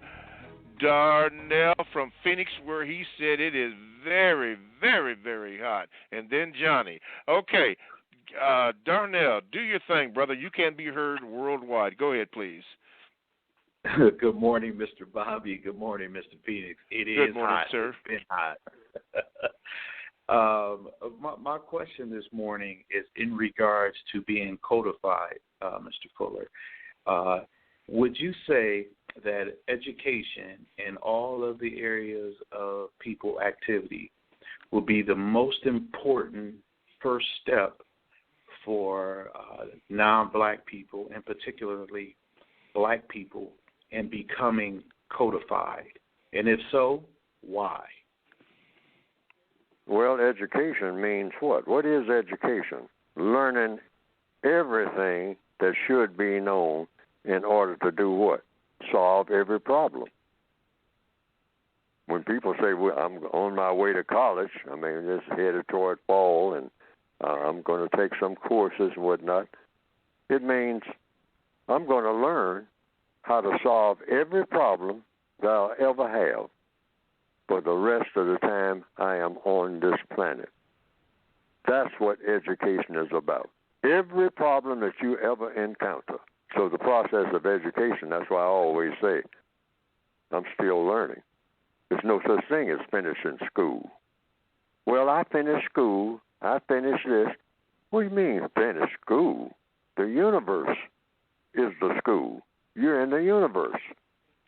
Darnell from Phoenix, where he said it is very, very, very hot, and then Johnny. Okay, Darnell, do your thing, brother. You can be heard worldwide. Go ahead, please. Good morning, Mr. Bobby. Good morning, Mr. Phoenix. Good morning, hot, sir. It's been hot. My question this morning is in regards to being codified, Mr. Fuller. Would you say that education in all of the areas of people activity will be the most important first step for non-black people, and particularly black people, in becoming codified? And if so, why? Well, education means what? What is education? Learning everything that should be known in order to do what? Solve every problem. When people say, well, I'm on my way to college, I mean, it's headed toward fall, and I'm going to take some courses and whatnot, it means I'm going to learn how to solve every problem that I'll ever have for the rest of the time I am on this planet. That's what education is about. Every problem that you ever encounter. So the process of education, that's why I always say, I'm still learning. There's no such thing as finishing school. Well, I finished school. I finished this. What do you mean finish school? The universe is the school. You're in the universe.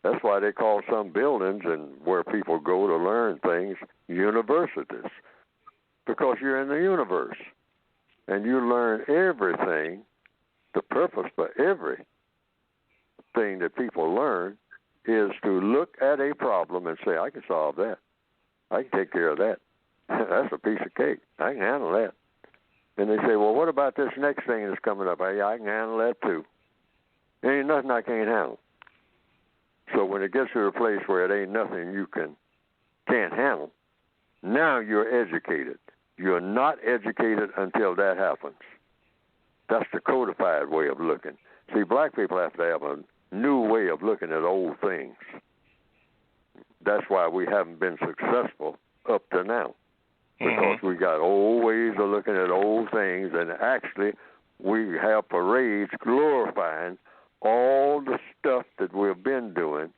That's why they call some buildings and where people go to learn things universities, because you're in the universe. And you learn everything. The purpose for everything that people learn is to look at a problem and say, I can solve that. I can take care of that. That's a piece of cake. I can handle that. And they say, well, what about this next thing that's coming up? I can handle that too. There ain't nothing I can't handle. So when it gets to a place where it ain't nothing you can't handle, now you're educated. You're not educated until that happens. That's the codified way of looking. See, black people have to have a new way of looking at old things. That's why we haven't been successful up to now, because we got old ways of looking at old things, and actually we have parades glorifying all the stuff that we've been doing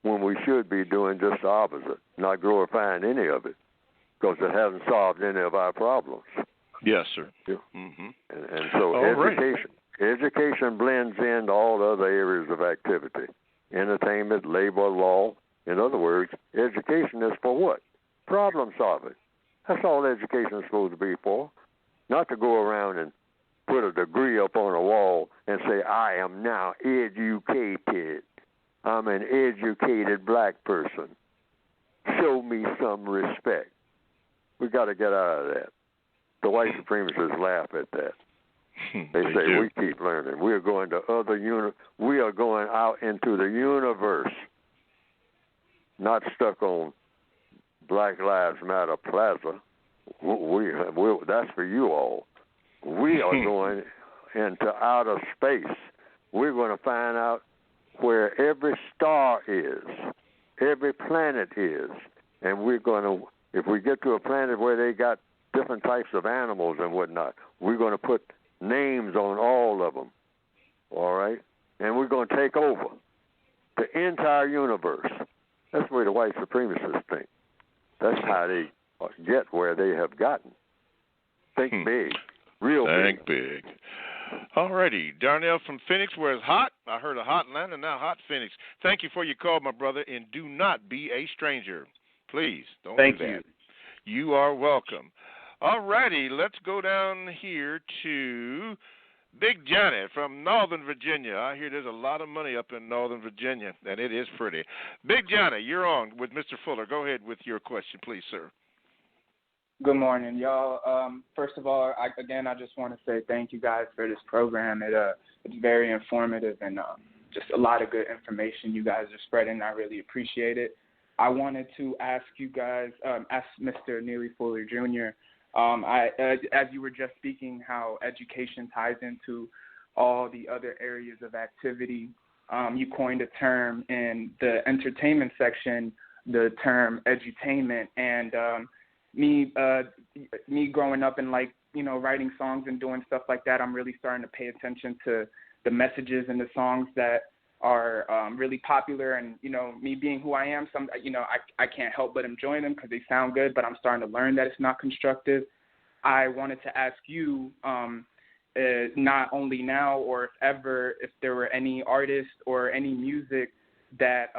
when we should be doing just the opposite, not glorifying any of it, because it hasn't solved any of our problems. Yes, sir. Yeah. And so education blends into all the other areas of activity, entertainment, labor, law. In other words, education is for what? Problem solving. That's all education is supposed to be for, not to go around and put a degree up on a wall and say, I am now educated. I'm an educated black person. Show me some respect. We got to get out of that. The white supremacists laugh at that. They say we keep learning. We are going to we are going out into the universe, not stuck on Black Lives Matter Plaza. That's for you all. We are going into outer space. We're going to find out where every star is, every planet is, and we're going to if we get to a planet where they got different types of animals and whatnot, we're going to put names on all of them, all right? And we're going to take over the entire universe. That's the way the white supremacists think. That's how they get where they have gotten. Think big, real big. Think big. All righty. Darnell from Phoenix, where it's hot. I heard a hot Atlanta, now hot Phoenix. Thank you for your call, my brother, and do not be a stranger. Please, don't do that. Thank you. You are welcome. All righty, let's go down here to Big Johnny from Northern Virginia. I hear there's a lot of money up in Northern Virginia, and it is pretty. Big Johnny, you're on with Mr. Fuller. Go ahead with your question, please, sir. Good morning, y'all. First of all, I just want to say thank you guys for this program. It's very informative and just a lot of good information you guys are spreading. I really appreciate it. I wanted to ask you guys, ask Mr. Neely Fuller Jr., as you were just speaking, how education ties into all the other areas of activity. You coined a term in the entertainment section, the term edutainment, and me growing up and writing songs and doing stuff like that, I'm really starting to pay attention to the messages in the songs that are really popular. And me being who I am, I can't help but enjoy them because they sound good. But I'm starting to learn that it's not constructive. I wanted to ask you, not only now or if ever, if there were any artists or any music that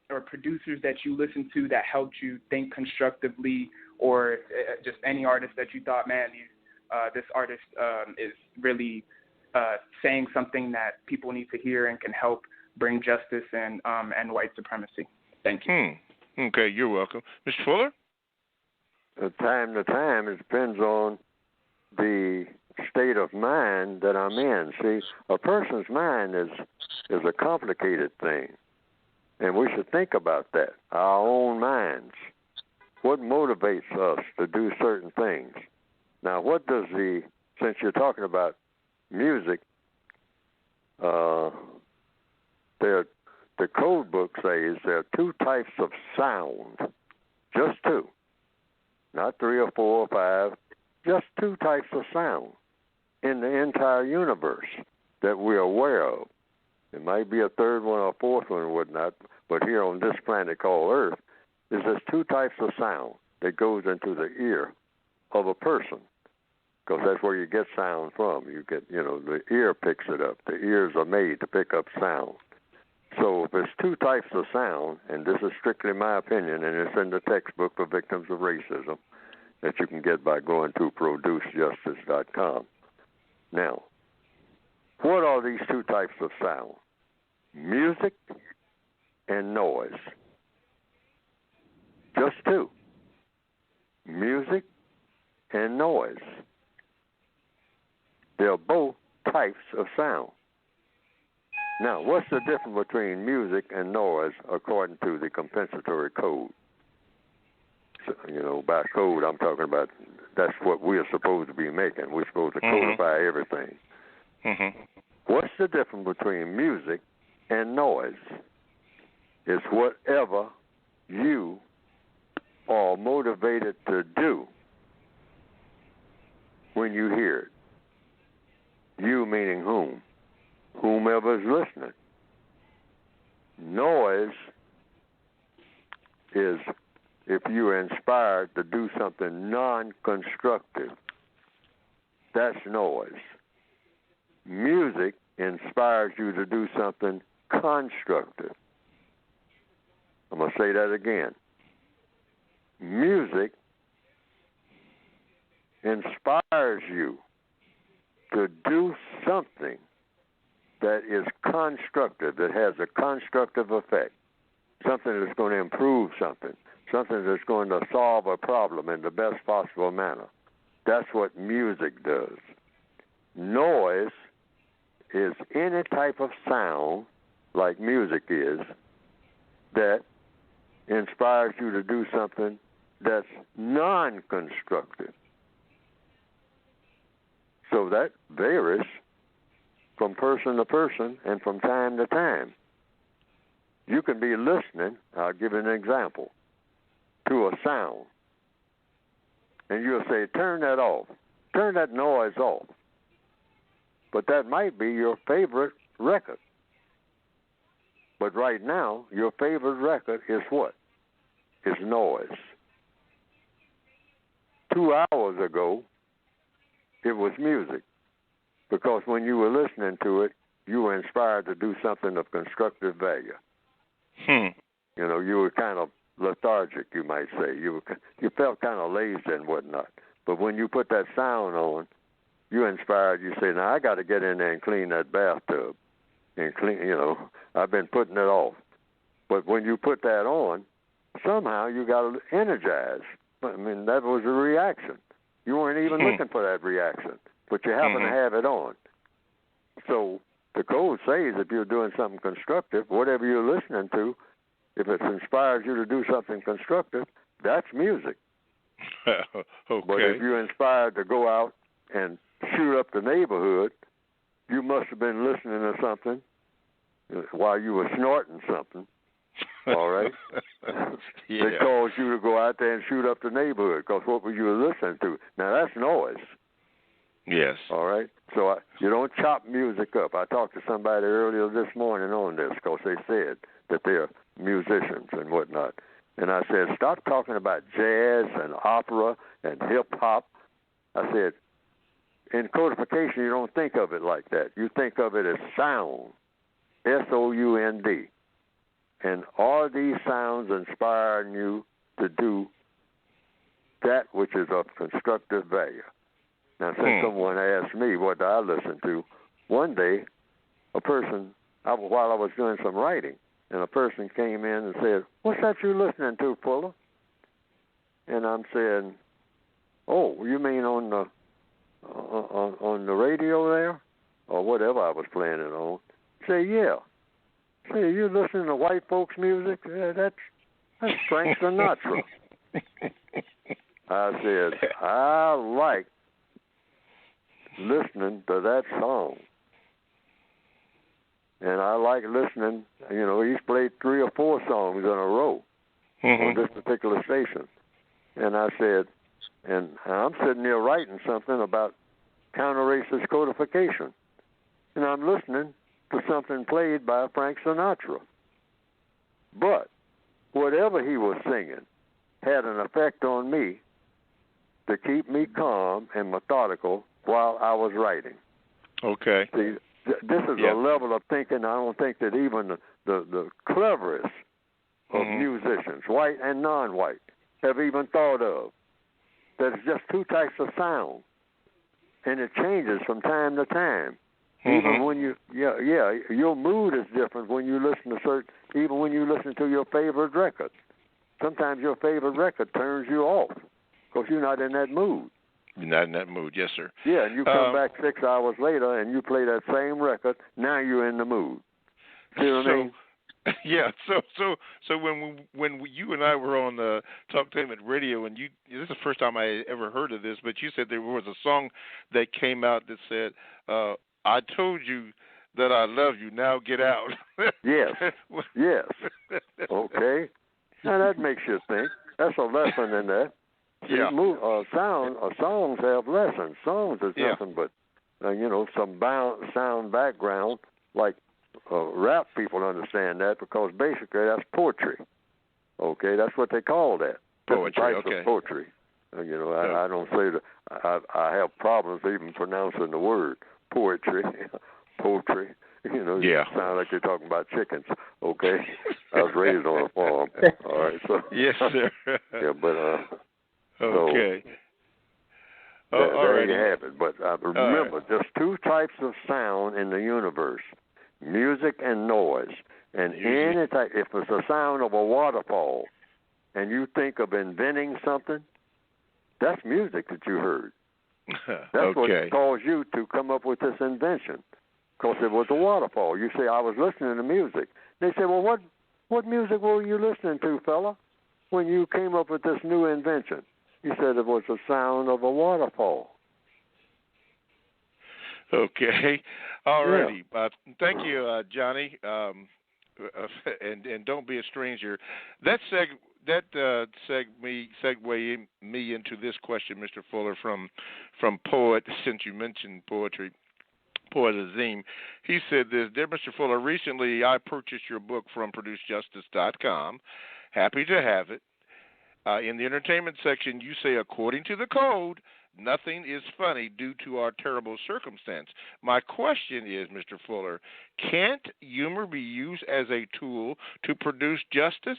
or producers that you listened to that helped you think constructively, or just any artist that you thought, man, this artist is really saying something that people need to hear and can help bring justice and white supremacy. Thank you. Okay, you're welcome. Mr. Fuller? Time to time, it depends on the state of mind that I'm in. See, a person's mind is a complicated thing, and we should think about that, our own minds. What motivates us to do certain things? Now, since you're talking about music, the code book says there are two types of sound, just two, not 3 or 4 or 5, just two types of sound in the entire universe that we're aware of. It might be a third one or a fourth one or whatnot, but here on this planet called Earth, there's just two types of sound that goes into the ear of a person, because that's where you get sound from. You get, the ear picks it up. The ears are made to pick up sound. So if there's two types of sound, and this is strictly my opinion, and it's in the textbook for victims of racism that you can get by going to producejustice.com. Now, what are these two types of sound? Music and noise. Just two. Music and noise. They're both types of sound. Now, what's the difference between music and noise according to the compensatory code? So, by code, I'm talking about that's what we're supposed to be making. We're supposed to codify everything. Mm-hmm. What's the difference between music and noise? It's whatever you are motivated to do when you hear it. You meaning whom? Whomever is listening. Noise is if you are inspired to do something non-constructive. That's noise. Music inspires you to do something constructive. I'm going to say that again. Music inspires you to do something that is constructive, that has a constructive effect, something that's going to improve something that's going to solve a problem in the best possible manner. That's what music does. Noise is any type of sound, like music is, that inspires you to do something that's non-constructive. So that varies from person to person and from time to time. You can be listening, I'll give you an example, to a sound, and you'll say, turn that off. Turn that noise off. But that might be your favorite record. But right now, your favorite record is what? It's noise. 2 hours ago, it was music. Because when you were listening to it, you were inspired to do something of constructive value. You know, you were kind of lethargic, you might say. You felt kind of lazy and whatnot. But when you put that sound on, you're inspired. You say, now I got to get in there and clean that bathtub. And clean, you know, I've been putting it off. But when you put that on, somehow you got energized. I mean, that was a reaction. You weren't even looking for that reaction, but you happen to have it on. So the code says if you're doing something constructive, whatever you're listening to, if it inspires you to do something constructive, that's music. Okay. But if you're inspired to go out and shoot up the neighborhood, you must have been listening to something while you were snorting something, all right? That caused you to go out there and shoot up the neighborhood, because what were you listening to? Now, that's noise. Yes. All right? So you don't chop music up. I talked to somebody earlier this morning on this, because they said that they're musicians and whatnot. And I said, stop talking about jazz and opera and hip-hop. I said, in codification, you don't think of it like that. You think of it as sound, S-O-U-N-D. And are these sounds inspiring you to do that which is of constructive value? Now, since someone asked me what I listen to, one day, a person, while I was doing some writing, and a person came in and said, what's that you listening to, Fuller? And I'm saying, oh, you mean on the radio there? Or whatever I was playing it on. Say, yeah. Say, you listening to white folks' music? Yeah, that's Frank Sinatra. I said, I like listening to that song. And I like listening, you know, he's played 3 or 4 songs in a row on this particular station. And I said, and I'm sitting there writing something about counter-racist codification. And I'm listening to something played by Frank Sinatra. But whatever he was singing had an effect on me to keep me calm and methodical while I was writing. Okay. See, this is a level of thinking I don't think that even the cleverest of musicians, white and non-white, have even thought of. There's just 2 types of sound, and it changes from time to time. Even when you, your mood is different when you listen to even when you listen to your favorite record. Sometimes your favorite record turns you off because you're not in that mood. You're not in that mood, yes, sir. Yeah, and you come back 6 hours later and you play that same record. Now you're in the mood. See what I mean? Yeah. So when you and I were on Talktainment Radio, and this is the first time I ever heard of this, but you said there was a song that came out that said, "I told you that I love you. Now get out." Yes. Yes. Okay. Now that makes you think. That's a lesson in that. Yeah. Songs have lessons. Songs is nothing but, some sound background. Like rap people understand that because basically that's poetry. Okay, that's what they call that. Poetry. Different types of poetry. I don't say that. I have problems even pronouncing the word poetry. Poetry. You sound like you're talking about chickens. Okay, I was raised on a farm. All right, so yes, sir. Yeah, but okay. So there you have it. But remember, there's 2 types of sound in the universe: music and noise. And any type, if it's the sound of a waterfall, and you think of inventing something, that's music that you heard. That's what caused you to come up with this invention, because it was a waterfall. You say, I was listening to music. They say, well, what music were you listening to, fella, when you came up with this new invention? You said it was the sound of a waterfall. Okay. All righty. Thank you, Johnny. And don't be a stranger. segue me into this question, Mr. Fuller, from Poet, since you mentioned poetry. Poet Azim. He said this: Dear Mr. Fuller, recently I purchased your book from ProduceJustice.com. Happy to have it. In the entertainment section, you say, according to the code, nothing is funny due to our terrible circumstance. My question is, Mr. Fuller, can't humor be used as a tool to produce justice?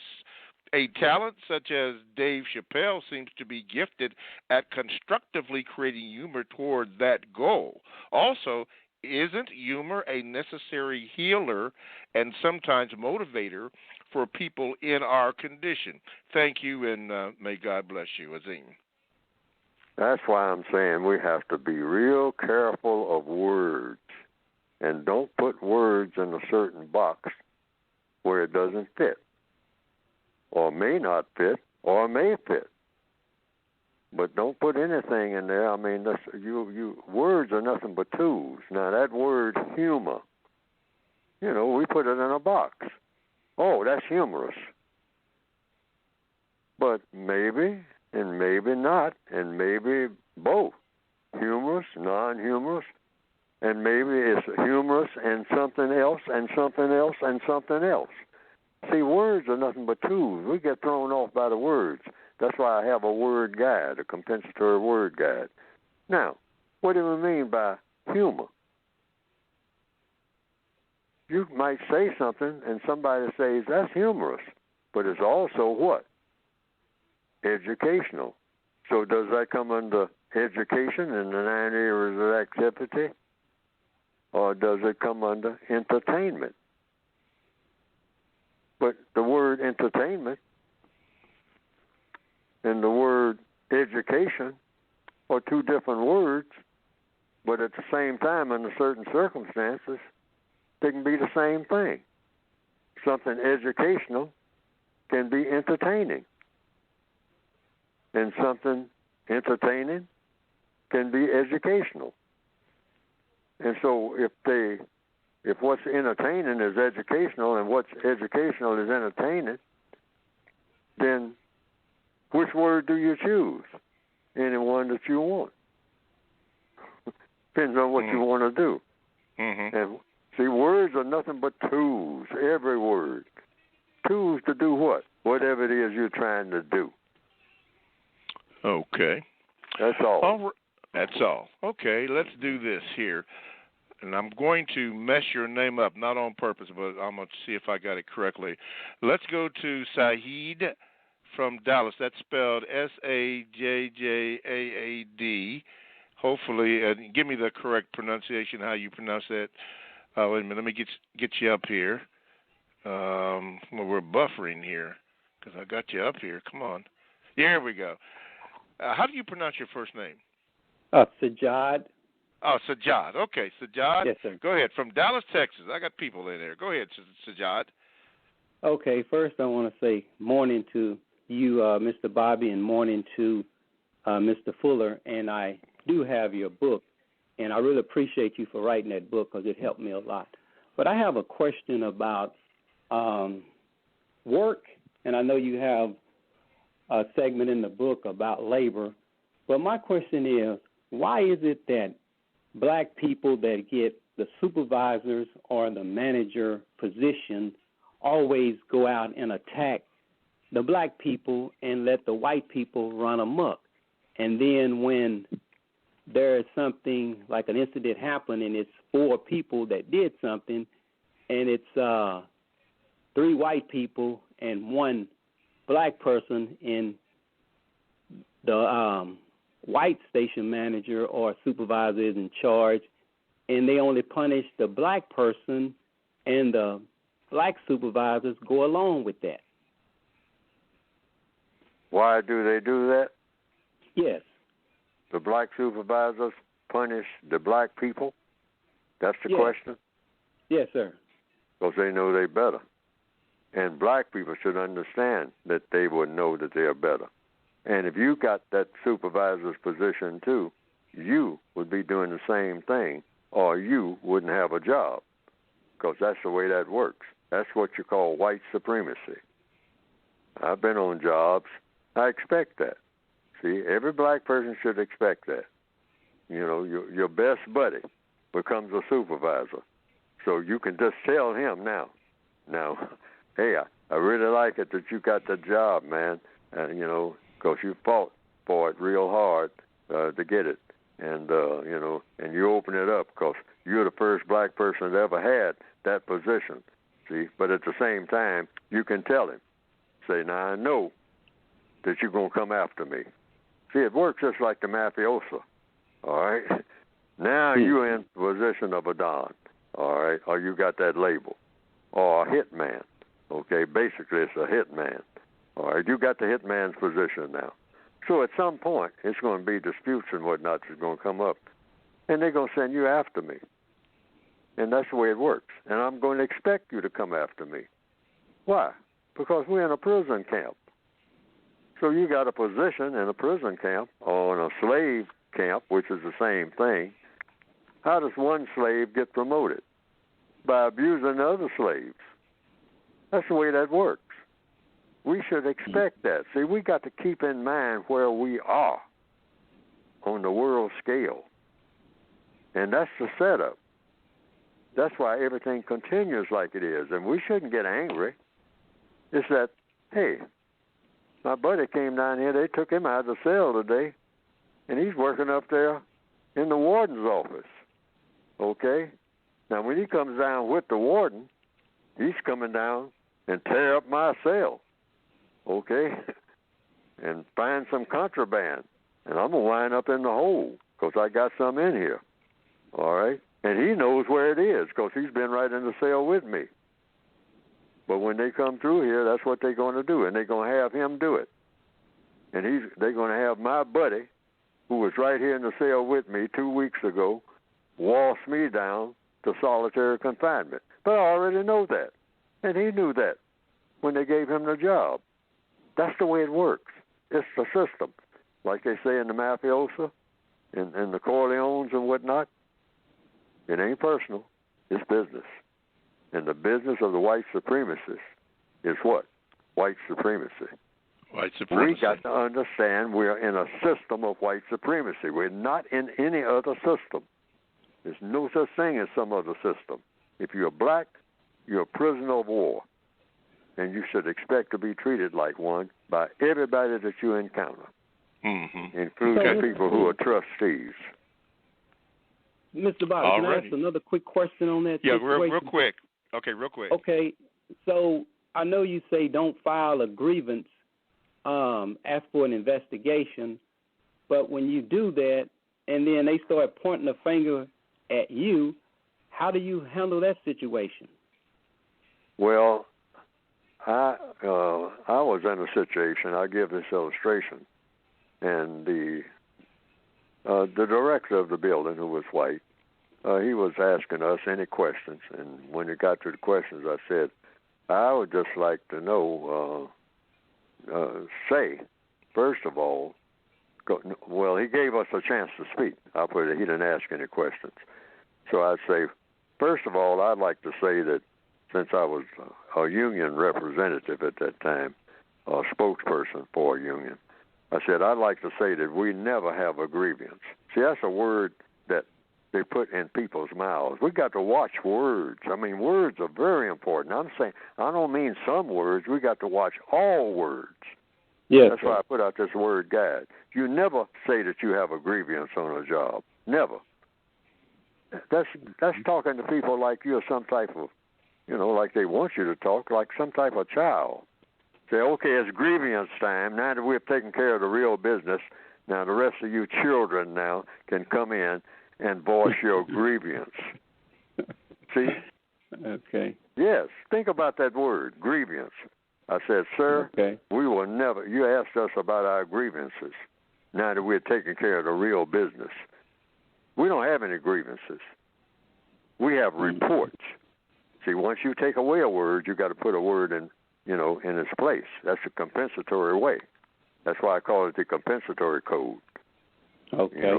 A talent such as Dave Chappelle seems to be gifted at constructively creating humor toward that goal. Also, isn't humor a necessary healer and sometimes motivator for people in our condition? Thank you, and may God bless you, Azim. That's why I'm saying we have to be real careful of words, and don't put words in a certain box where it doesn't fit, or may not fit, or may fit. But don't put anything in there. I mean, words are nothing but tools. Now, that word humor, we put it in a box. Oh, that's humorous. But maybe, and maybe not, and maybe both. Humorous, non-humorous, and maybe it's humorous and something else, and something else, and something else. See, words are nothing but tools. We get thrown off by the words. That's why I have a word guide, a compensatory word guide. Now, what do we mean by humor? You might say something and somebody says, that's humorous, but it's also what? Educational. So does that come under education in the 9 areas of activity? Or does it come under entertainment? But the word entertainment and the word education are two different words, but at the same time, under certain circumstances, they can be the same thing. Something educational can be entertaining, and something entertaining can be educational. And so if what's entertaining is educational and what's educational is entertaining, then which word do you choose? Any one that you want. Depends on what you want to do. Mm-hmm. And see, words are nothing but tools, every word. Tools to do what? Whatever it is you're trying to do. Okay. That's all. That's all. Okay, let's do this here. And I'm going to mess your name up, not on purpose, but I'm going to see if I got it correctly. Let's go to Saeed from Dallas. That's spelled Sajjaad. Hopefully, give me the correct pronunciation, how you pronounce that. Wait a minute, let me get you up here. Well, we're buffering here because I got you up here. Come on. Here we go. How do you pronounce your first name? Sajjaad. Oh, Sajjaad. Okay, Sajjaad. Yes, sir. Go ahead. From Dallas, Texas. I got people in there. Go ahead, Sajjaad. Okay, first I want to say morning to you, Mr. Bobby, and morning to Mr. Fuller. And I do have your book, and I really appreciate you for writing that book because it helped me a lot. But I have a question about work, and I know you have a segment in the book about labor. But my question is, why is it that black people that get the supervisors or the manager position always go out and attack the black people and let the white people run amok? And then when there is something like an incident happen and it's 4 people that did something and it's 3 white people and 1 black person, and the white station manager or supervisor is in charge, and they only punish the black person, and the black supervisors go along with that. Why do they do that? Yes. The black supervisors punish the black people? That's the question? Yes, sir. Because they know they're better. And black people should understand that they would know that they are better. And if you got that supervisor's position too, you would be doing the same thing, or you wouldn't have a job, because that's the way that works. That's what you call white supremacy. I've been on jobs. I expect that. See, every black person should expect that. You know, your best buddy becomes a supervisor. So you can just tell him now, hey, I really like it that you got the job, man, you know, because you fought for it real hard to get it. And, you know, and you open it up because you're the first black person that ever had that position, see. But at the same time, you can tell him, say, now I know that you're going to come after me. See, it works just like the mafiosa, all right? Now you're in the position of a don, all right, or you got that label, or a hitman, okay? Basically, it's a hitman, all right? You got the hitman's position now. So at some point, it's going to be disputes and whatnot that's going to come up, and they're going to send you after me. And that's the way it works. And I'm going to expect you to come after me. Why? Because we're in a prison camp. So you got a position in a prison camp or in a slave camp, which is the same thing. How does one slave get promoted? By abusing other slaves. That's the way that works. We should expect that. See, we got to keep in mind where we are on the world scale. And that's the setup. That's why everything continues like it is. And we shouldn't get angry. It's that, hey, my buddy came down here. They took him out of the cell today, and he's working up there in the warden's office. Okay? Now, when he comes down with the warden, he's coming down and tear up my cell. Okay? And find some contraband. And I'm going to wind up in the hole because I got some in here. All right? And he knows where it is because he's been right in the cell with me. But when they come through here, that's what they're going to do, and they're going to have him do it. And they're going to have my buddy, who was right here in the cell with me 2 weeks ago, waltz me down to solitary confinement. But I already know that, and he knew that when they gave him the job. That's the way it works. It's the system. Like they say in the mafiosa, in the Corleones and whatnot, it ain't personal. It's business. And the business of the white supremacists is what? White supremacy. White supremacy. We got to understand we're in a system of white supremacy. We're not in any other system. There's no such thing as some other system. If you're black, you're a prisoner of war. And you should expect to be treated like one by everybody that you encounter, including people who are trustees. Mr. Bobby, can I ask another quick question on that? Yeah, real quick. Okay, real quick. Okay, so I know you say don't file a grievance, ask for an investigation, but when you do that and then they start pointing a finger at you, how do you handle that situation? Well, I was in a situation. I give this illustration, and the director of the building, who was white, he was asking us any questions, and when it got to the questions, I said, I would just like to know, say, first of all, well, he gave us a chance to speak. I put it, he didn't ask any questions. So I'd say, first of all, I'd like to say that since I was a union representative at that time, a spokesperson for a union, I said, I'd like to say that we never have a grievance. See, that's a word that they put in people's mouths. We got to watch words. I mean, words are very important. I'm saying, I don't mean some words. We got to watch all words. Yes. That's why I put out this word guide. You never say that you have a grievance on a job. Never. That's talking to people like you're some type of, like they want you to talk, like some type of child. Say, okay, it's grievance time. Now that we've taken care of the real business, now the rest of you children now can come in and voice your grievance. See? Okay. Yes. Think about that word, grievance. I said, sir, we will never, you asked us about our grievances. Now that we're taking care of the real business. We don't have any grievances. We have reports. See, once you take away a word, you got to put a word in its place. That's a compensatory way. That's why I call it the compensatory code. Okay.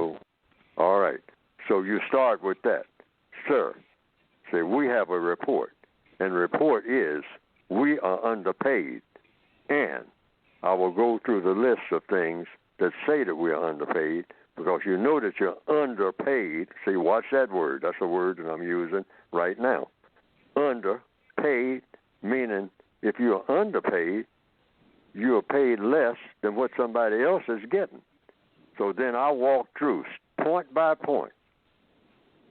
All right. So you start with that. Sir, say, we have a report. And the report is we are underpaid. And I will go through the list of things that say that we are underpaid, because you know that you're underpaid. See, watch that word. That's a word that I'm using right now. Underpaid, meaning if you're underpaid, you're paid less than what somebody else is getting. So then I walk through, point by point,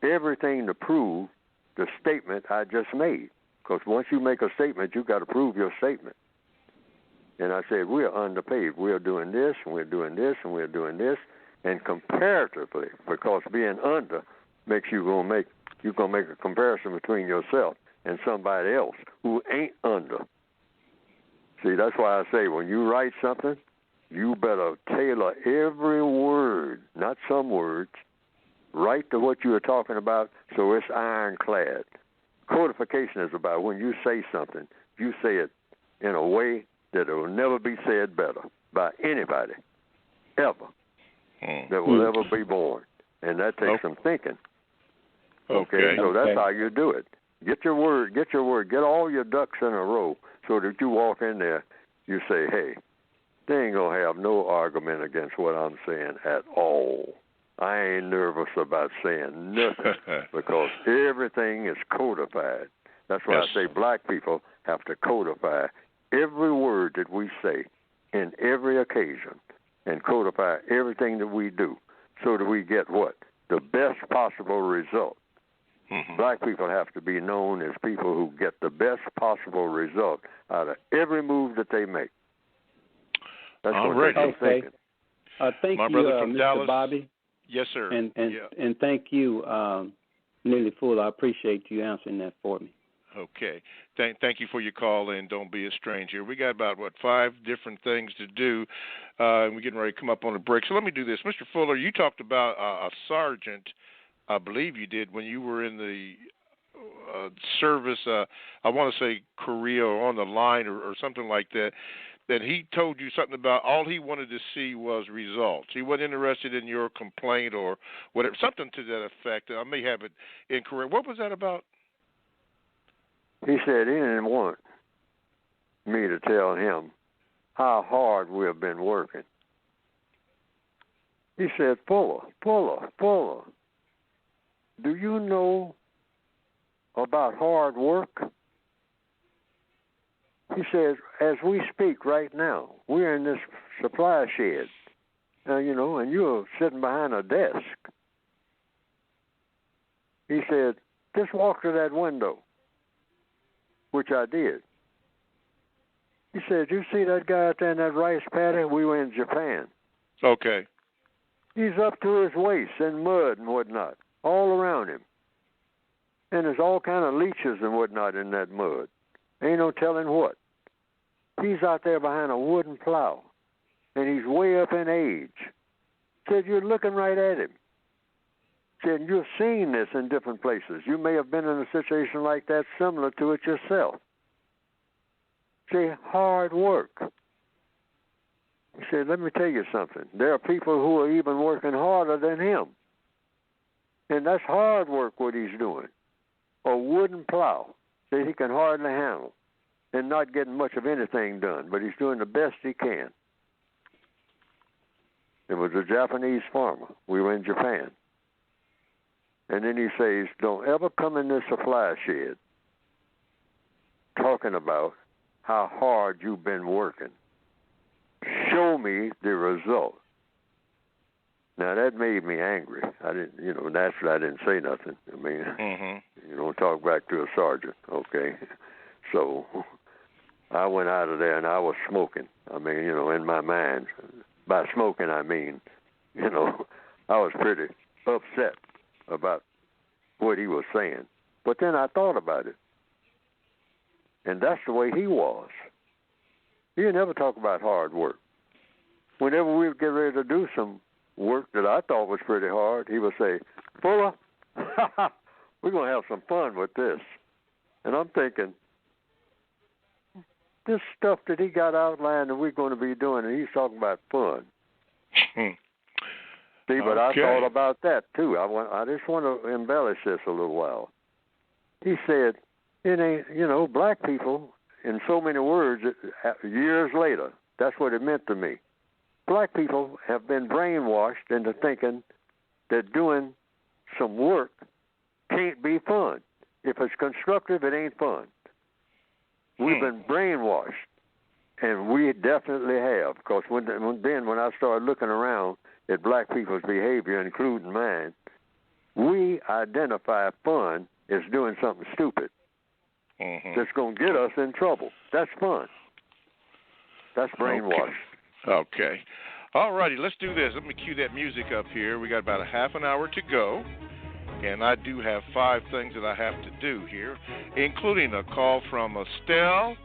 everything to prove the statement I just made. Because once you make a statement, you got to prove your statement. And I said, we're underpaid. We're doing this, and we're doing this, and we're doing this. And comparatively, because being under makes you're gonna make a comparison between yourself and somebody else who ain't under. See, that's why I say when you write something, you better tailor every word, not some words, right to what you are talking about, so it's ironclad. Codification is about when you say something, you say it in a way that it will never be said better by anybody, ever, that will ever be born. And that takes some thinking. Okay, so that's how you do it. Get your word, get all your ducks in a row so that you walk in there, you say, hey, they ain't going to have no argument against what I'm saying at all. I ain't nervous about saying nothing because everything is codified. That's why I say black people have to codify every word that we say in every occasion and codify everything that we do so that we get what? The best possible result. Black people have to be known as people who get the best possible result out of every move that they make. That's what I'm thinking. Thank My you, brother from Mr. Dallas. Bobby. Yes, sir. And thank you, Neely Fuller. I appreciate you answering that for me. Okay. Thank you for your call, and don't be a stranger. We got about, 5 different things to do, and we're getting ready to come up on a break. So let me do this. Mr. Fuller, you talked about a sergeant, I believe you did, when you were in the service, I want to say Korea or on the line or something like that, that he told you something about all he wanted to see was results. He wasn't interested in your complaint or whatever, something to that effect. I may have it incorrect. What was that about? He said he didn't want me to tell him how hard we have been working. He said, Fuller, do you know about hard work? He says, as we speak right now, we're in this supply shed, and you're sitting behind a desk. He said, just walk to that window, which I did. He said, you see that guy out there in that rice paddy? We were in Japan. Okay. He's up to his waist in mud and whatnot, all around him. And there's all kind of leeches and whatnot in that mud. Ain't no telling what. He's out there behind a wooden plow, and he's way up in age. Said, you're looking right at him. Said, you're seeing this in different places. You may have been in a situation like that, similar to it yourself. Say, hard work. He said, let me tell you something. There are people who are even working harder than him. And that's hard work what he's doing. A wooden plow that he can hardly handle and not getting much of anything done, but he's doing the best he can. It was a Japanese farmer. We were in Japan. And then he says, don't ever come in this supply shed talking about how hard you've been working. Show me the result. Now, that made me angry. I didn't, naturally I didn't say nothing. I mean, you don't talk back to a sergeant, okay? So I went out of there and I was smoking. I mean, in my mind. By smoking, I mean, I was pretty upset about what he was saying. But then I thought about it. And that's the way he was. He would never talk about hard work. Whenever we would get ready to do some work that I thought was pretty hard, he would say, Fuller, we're going to have some fun with this. And I'm thinking, this stuff that he got outlined that we're going to be doing, and he's talking about fun. See, but I thought about that, too. I just want to embellish this a little while. He said, it ain't, black people in so many words, years later, that's what it meant to me. Black people have been brainwashed into thinking that doing some work can't be fun. If it's constructive, it ain't fun. We've been brainwashed, and we definitely have. Because when I started looking around at black people's behavior, including mine, we identify fun as doing something stupid that's going to get us in trouble. That's fun. That's brainwashed. Okay. All righty, let's do this. Let me cue that music up here. We got about a half an hour to go, and I do have 5 things that I have to do here, including a call from Estelle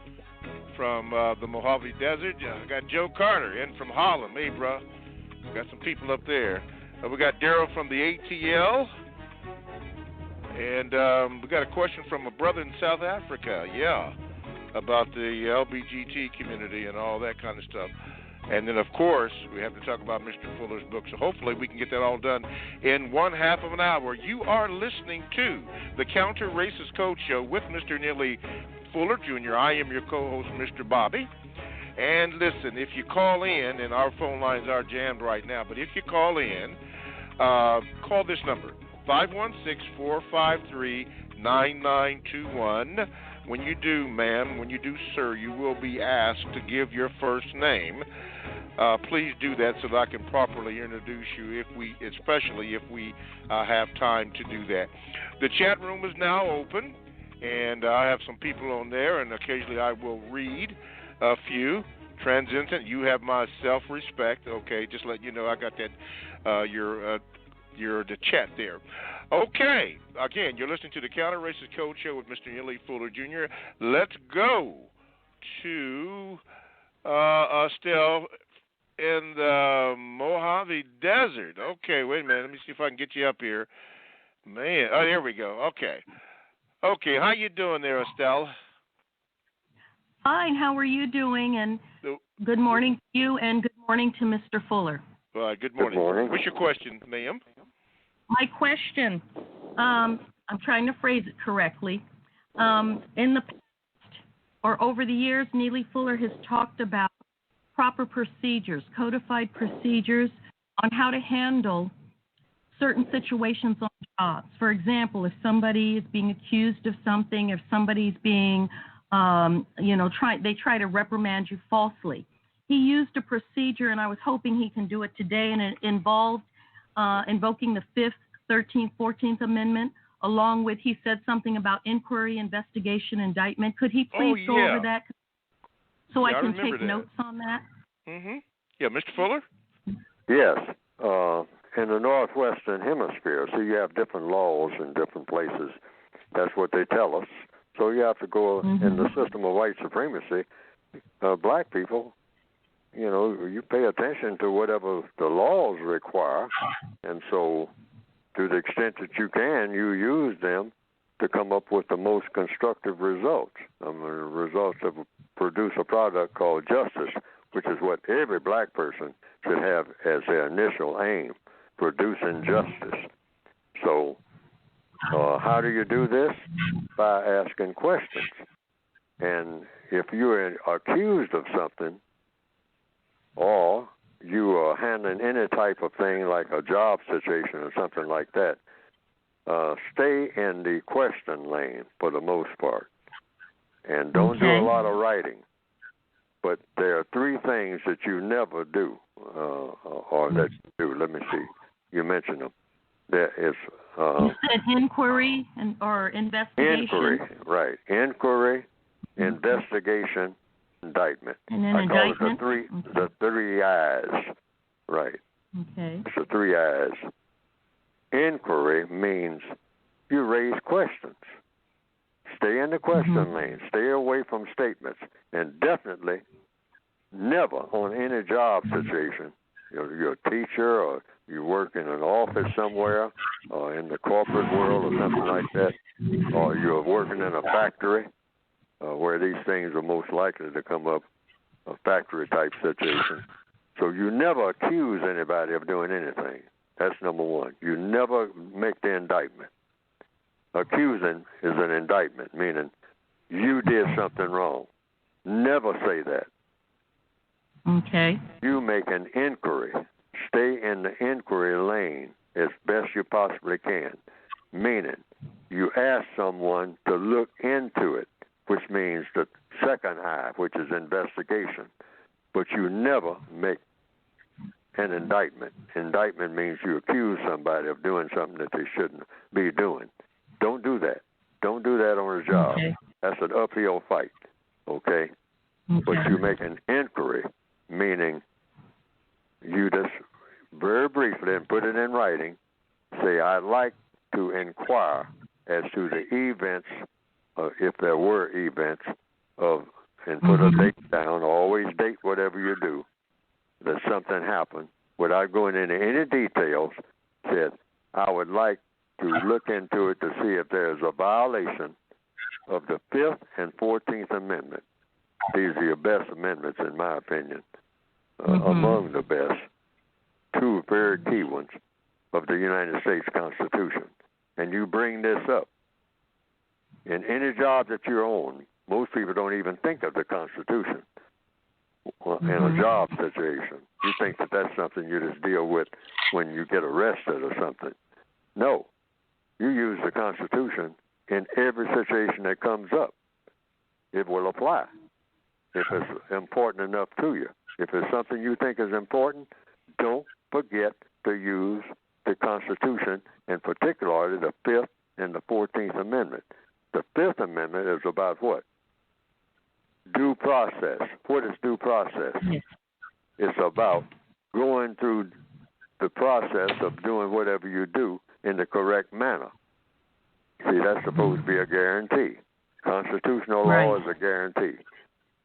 from the Mojave Desert. I got Joe Carter in from Harlem. Hey, bro. Got some people up there. We got Daryl from the ATL. And we got a question from a brother in South Africa, about the LBGT community and all that kind of stuff. And then, of course, we have to talk about Mr. Fuller's book. So hopefully we can get that all done in 1/2 of an hour. You are listening to the Counter Racist Code Show with Mr. Neely Fuller, Jr. I am your co-host, Mr. Bobby. And listen, if you call in, and our phone lines are jammed right now, but if you call in, call this number, 516-453-9921. When you do, ma'am, when you do, sir, you will be asked to give your first name. Please do that so that I can properly introduce you, especially if we have time to do that. The chat room is now open, and I have some people on there, and occasionally I will read a few. Transitant, you have my self-respect. Okay, just let you know I got that. Your the chat there. Okay, again, you're listening to the Counter Racist Code Show with Mr. Neely Fuller Jr. Let's go to Estelle in the Mojave Desert. Okay, wait a minute. Let me see if I can get you up here. Man, oh, there we go. Okay, how you doing there, Estelle? Fine. How are you doing? And good morning to you, and good morning to Mr. Fuller. Good morning. Good morning. What's your question, ma'am? My question, I'm trying to phrase it correctly. In the past or over the years, Neely Fuller has talked about proper procedures, codified procedures on how to handle certain situations on jobs. For example, if somebody is being accused of something, if somebody's being, they try to reprimand you falsely. He used a procedure, and I was hoping he can do it today, and it involved invoking the 5th, 13th, 14th Amendment, along with, he said something about inquiry, investigation, indictment. Could he please go over that so I can take notes on that? Mm-hmm. Yeah, Mr. Fuller? Yes. In the Northwestern Hemisphere, so you have different laws in different places. That's what they tell us. So you have to go in the system of white supremacy. Black people, you pay attention to whatever the laws require, and so to the extent that you can, you use them to come up with the most constructive results. The results that produce a product called justice, which is what every black person should have as their initial aim, producing justice. So how do you do this? By asking questions. And if you're accused of something, or you are handling any type of thing like a job situation or something like that, stay in the question lane for the most part. And don't do a lot of writing. But there are 3 things that you never do, or that you do. Let me see. You mentioned them. There is... you said inquiry or investigation? Inquiry, right. Inquiry, investigation, indictment. And then indictment? Call it the three I's. Right. Okay. It's the 3 I's. Inquiry means you raise questions. Stay in the question lane. Stay away from statements. And definitely never on any job situation, you're a teacher or you work in an office somewhere or in the corporate world or something like that, or you're working in a factory where these things are most likely to come up, a factory-type situation. So you never accuse anybody of doing anything. That's number 1. You never make the indictment. Accusing is an indictment, meaning you did something wrong. Never say that. Okay. You make an inquiry. Stay in the inquiry lane as best you possibly can. Meaning, you ask someone to look into it, which means the second I, which is investigation. But you never make an indictment. Indictment means you accuse somebody of doing something that they shouldn't be doing. Don't do that. Don't do that on a job. Okay. That's an uphill fight, okay? But you make an inquiry, meaning you just very briefly and put it in writing, say, I'd like to inquire as to the events, if there were events, and put a date down, always date whatever you do, that something happened, without going into any details, said, I would like to look into it to see if there's a violation of the 5th and 14th Amendment. These are your best amendments, in my opinion, among the best, two very key ones of the United States Constitution. And you bring this up. In any job that you're on, most people don't even think of the Constitution in a job situation. You think that that's something you just deal with when you get arrested or something. No. You use the Constitution in every situation that comes up. It will apply if it's important enough to you. If it's something you think is important, don't forget to use the Constitution, and particularly the 5th and the 14th Amendment. The 5th Amendment is about what? Due process. What is due process? It's about going through the process of doing whatever you do in the correct manner. See, that's supposed to be a guarantee. Constitutional law is a guarantee.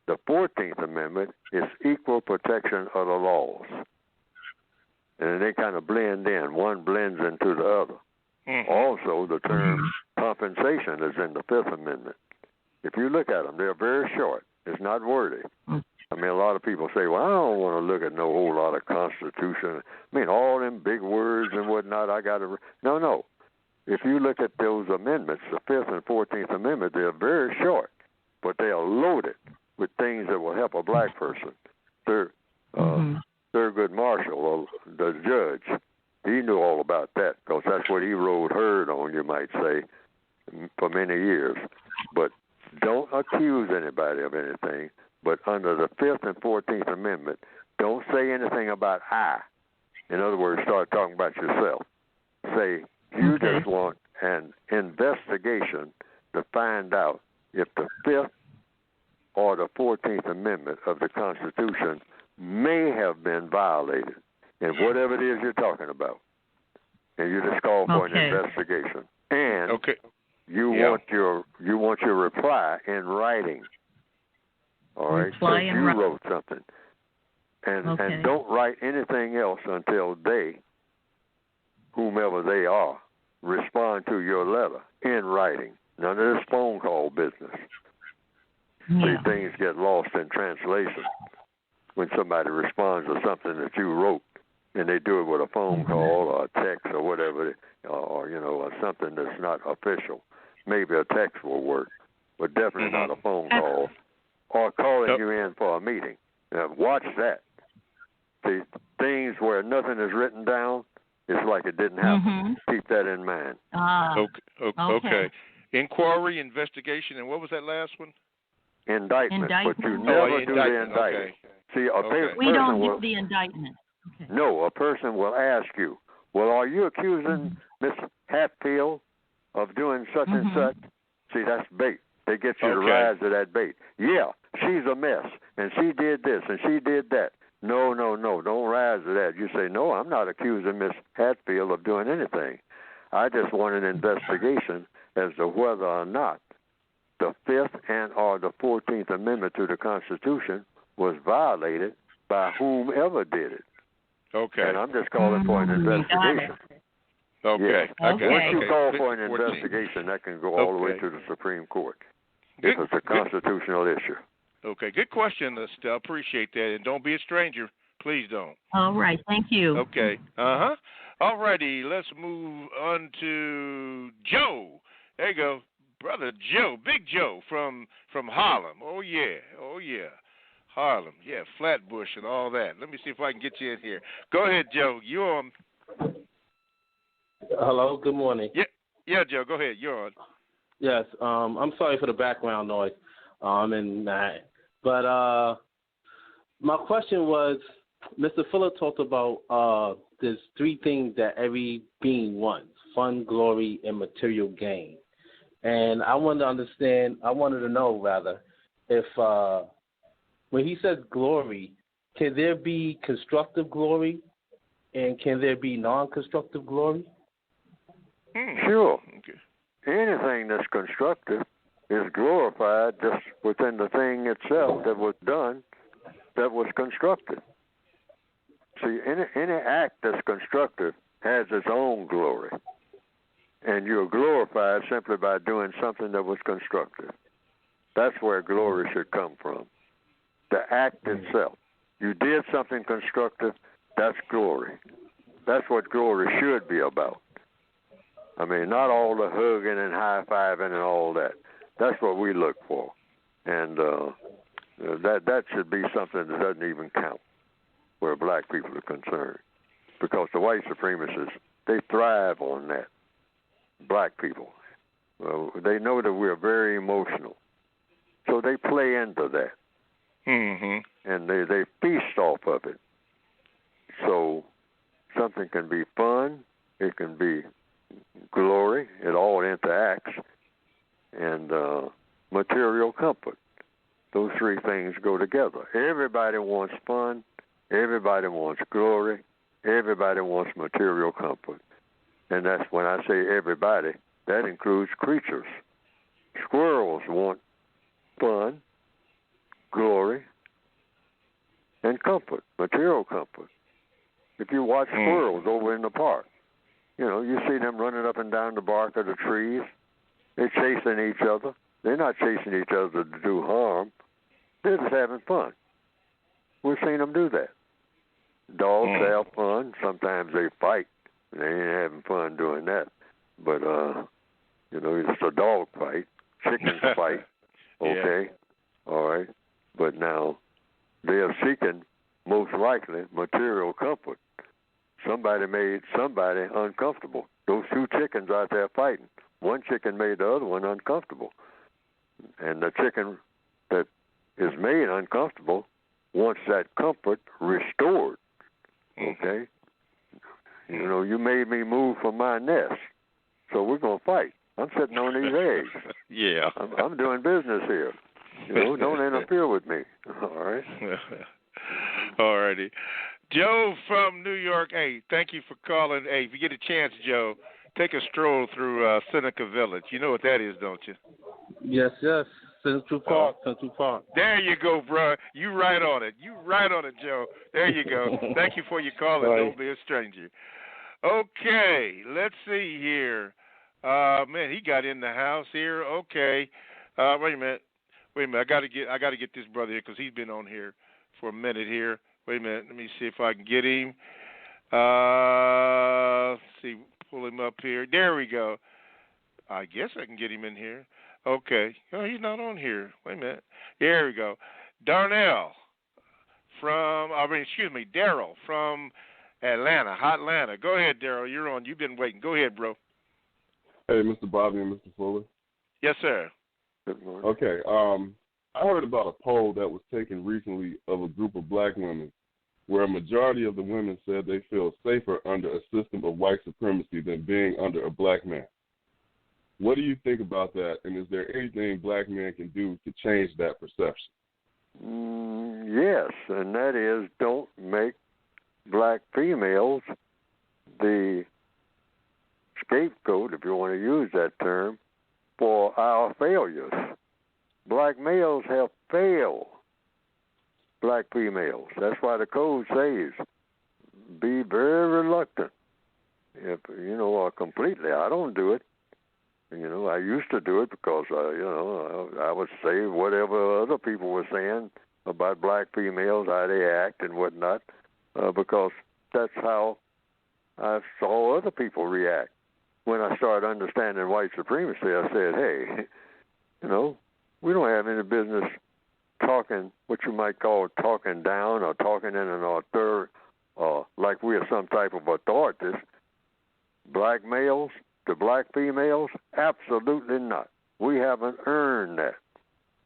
The 14th Amendment is equal protection of the laws. And they kind of blend in. One blends into the other. Also, the term compensation is in the 5th Amendment. If you look at them, they're very short. It's not wordy. I mean, a lot of people say, well, I don't want to look at no whole lot of Constitution. I mean, all them big words and whatnot, I got to... No. If you look at those amendments, the 5th and 14th Amendment, they're very short, but they are loaded with things that will help a black person. Thurgood Marshall, the judge, he knew all about that because that's what he rode herd on, you might say, for many years. But don't accuse anybody of anything. But under the 5th and 14th Amendment, don't say anything about I. In other words, start talking about yourself. Say, you just want an investigation to find out if the 5th or the 14th Amendment of the Constitution may have been violated in whatever it is you're talking about. And you just call for an investigation. And you want your reply in writing. All right? So you wrote something. And don't write anything else until they, whomever they are, respond to your letter in writing. None of this phone call business. See, things get lost in translation when somebody responds to something that you wrote, and they do it with a phone call or a text or whatever, or something that's not official. Maybe a text will work, but definitely not a phone call or calling you in for a meeting. Now, watch that. See, things where nothing is written down, it's like it didn't happen. Keep that in mind. Okay. Inquiry, investigation, and what was that last one? Indictment. But you never do the indictment. See, we don't do the indictment. No, a person will ask you, well, are you accusing Miss Hatfield of doing such and such? See, that's bait. They get you to rise to that bait. Yeah, she's a mess, and she did this, and she did that. No, don't rise to that. You say, no, I'm not accusing Miss Hatfield of doing anything. I just want an investigation as to whether or not the 5th and or the 14th Amendment to the Constitution was violated by whomever did it. Okay. And I'm just calling for an investigation. Okay. Once you call for an investigation, that can go all the way to the Supreme Court. It's a constitutional issue. Okay, good question, Estelle. Appreciate that. And don't be a stranger. Please don't. All right, thank you. Okay. All righty, let's move on to Joe. There you go. Brother Joe, Big Joe from Harlem. Oh yeah, Harlem. Yeah, Flatbush and all that. Let me see if I can get you in here. Go ahead, Joe. You're on. Hello. Good morning. Yeah, Joe. Go ahead. You're on. Yes. I'm sorry for the background noise. But my question was, Mr. Fuller talked about there's three things that every being wants: fun, glory, and material gain. And I wanted to know rather, if when he says glory, can there be constructive glory, and can there be non-constructive glory? Sure. Okay. Anything that's constructive is glorified just within the thing itself that was done, that was constructive. See, any act that's constructive has its own glory. And you're glorified simply by doing something that was constructive. That's where glory should come from. The act itself. You did something constructive, that's glory. That's what glory should be about. I mean, not all the hugging and high-fiving and all that. That's what we look for. And that should be something that doesn't even count where black people are concerned. Because the white supremacists, they thrive on that. Black people. Well, they know that we're very emotional. So they play into that. Mm-hmm. And they feast off of it. So something can be fun, it can be glory, it all interacts, and material comfort. Those three things go together. Everybody wants fun, everybody wants glory, everybody wants material comfort. And that's when I say everybody, that includes creatures. Squirrels want fun, glory, and comfort, material comfort. If you watch squirrels over in the park, you see them running up and down the bark of the trees. They're chasing each other. They're not chasing each other to do harm. They're just having fun. We've seen them do that. Dogs have fun. Sometimes they fight. They ain't having fun doing that. But, it's a dog fight. Chickens fight. Okay. Yeah. All right. But now they are seeking, most likely, material comfort. Somebody made somebody uncomfortable. Those two chickens out there fighting. One chicken made the other one uncomfortable. And the chicken that is made uncomfortable wants that comfort restored. Okay? You made me move from my nest, so we're going to fight. I'm sitting on these eggs. Yeah. I'm doing business here. Don't interfere with me. All right? All righty. Joe from New York. Hey, thank you for calling. Hey, if you get a chance, Joe, take a stroll through Seneca Village. You know what that is, don't you? Yes. Central Park. There you go, bro. You right on it, Joe. There you go. Thank you for your call, and don't be a stranger. Okay, let's see here. Man, he got in the house here. Okay. Wait a minute. I got to get this brother here because he's been on here for a minute here. Wait a minute. Let me see if I can get him. Let's see. Pull him up here. There we go. I guess I can get him in here. Okay. Oh, he's not on here. Wait a minute. There we go. Darnell Daryl from Atlanta, Hotlanta. Go ahead, Daryl. You're on. You've been waiting. Go ahead, bro. Hey, Mr. Bobby and Mr. Fuller. Yes, sir. Good morning. Okay. I heard about a poll that was taken recently of a group of black women where a majority of the women said they feel safer under a system of white supremacy than being under a black man. What do you think about that, and is there anything black men can do to change that perception? Yes, and that is don't make black females the scapegoat, if you want to use that term, for our failures. Black males have failed black females. That's why the code says be very reluctant. If completely, I don't do it. I used to do it because I would say whatever other people were saying about black females, how they act and whatnot, because that's how I saw other people react. when I started understanding white supremacy, I said, hey, we don't have any business talking what you might call talking down or talking in an author, like we are some type of authorities. Black males to black females, absolutely not. We haven't earned that.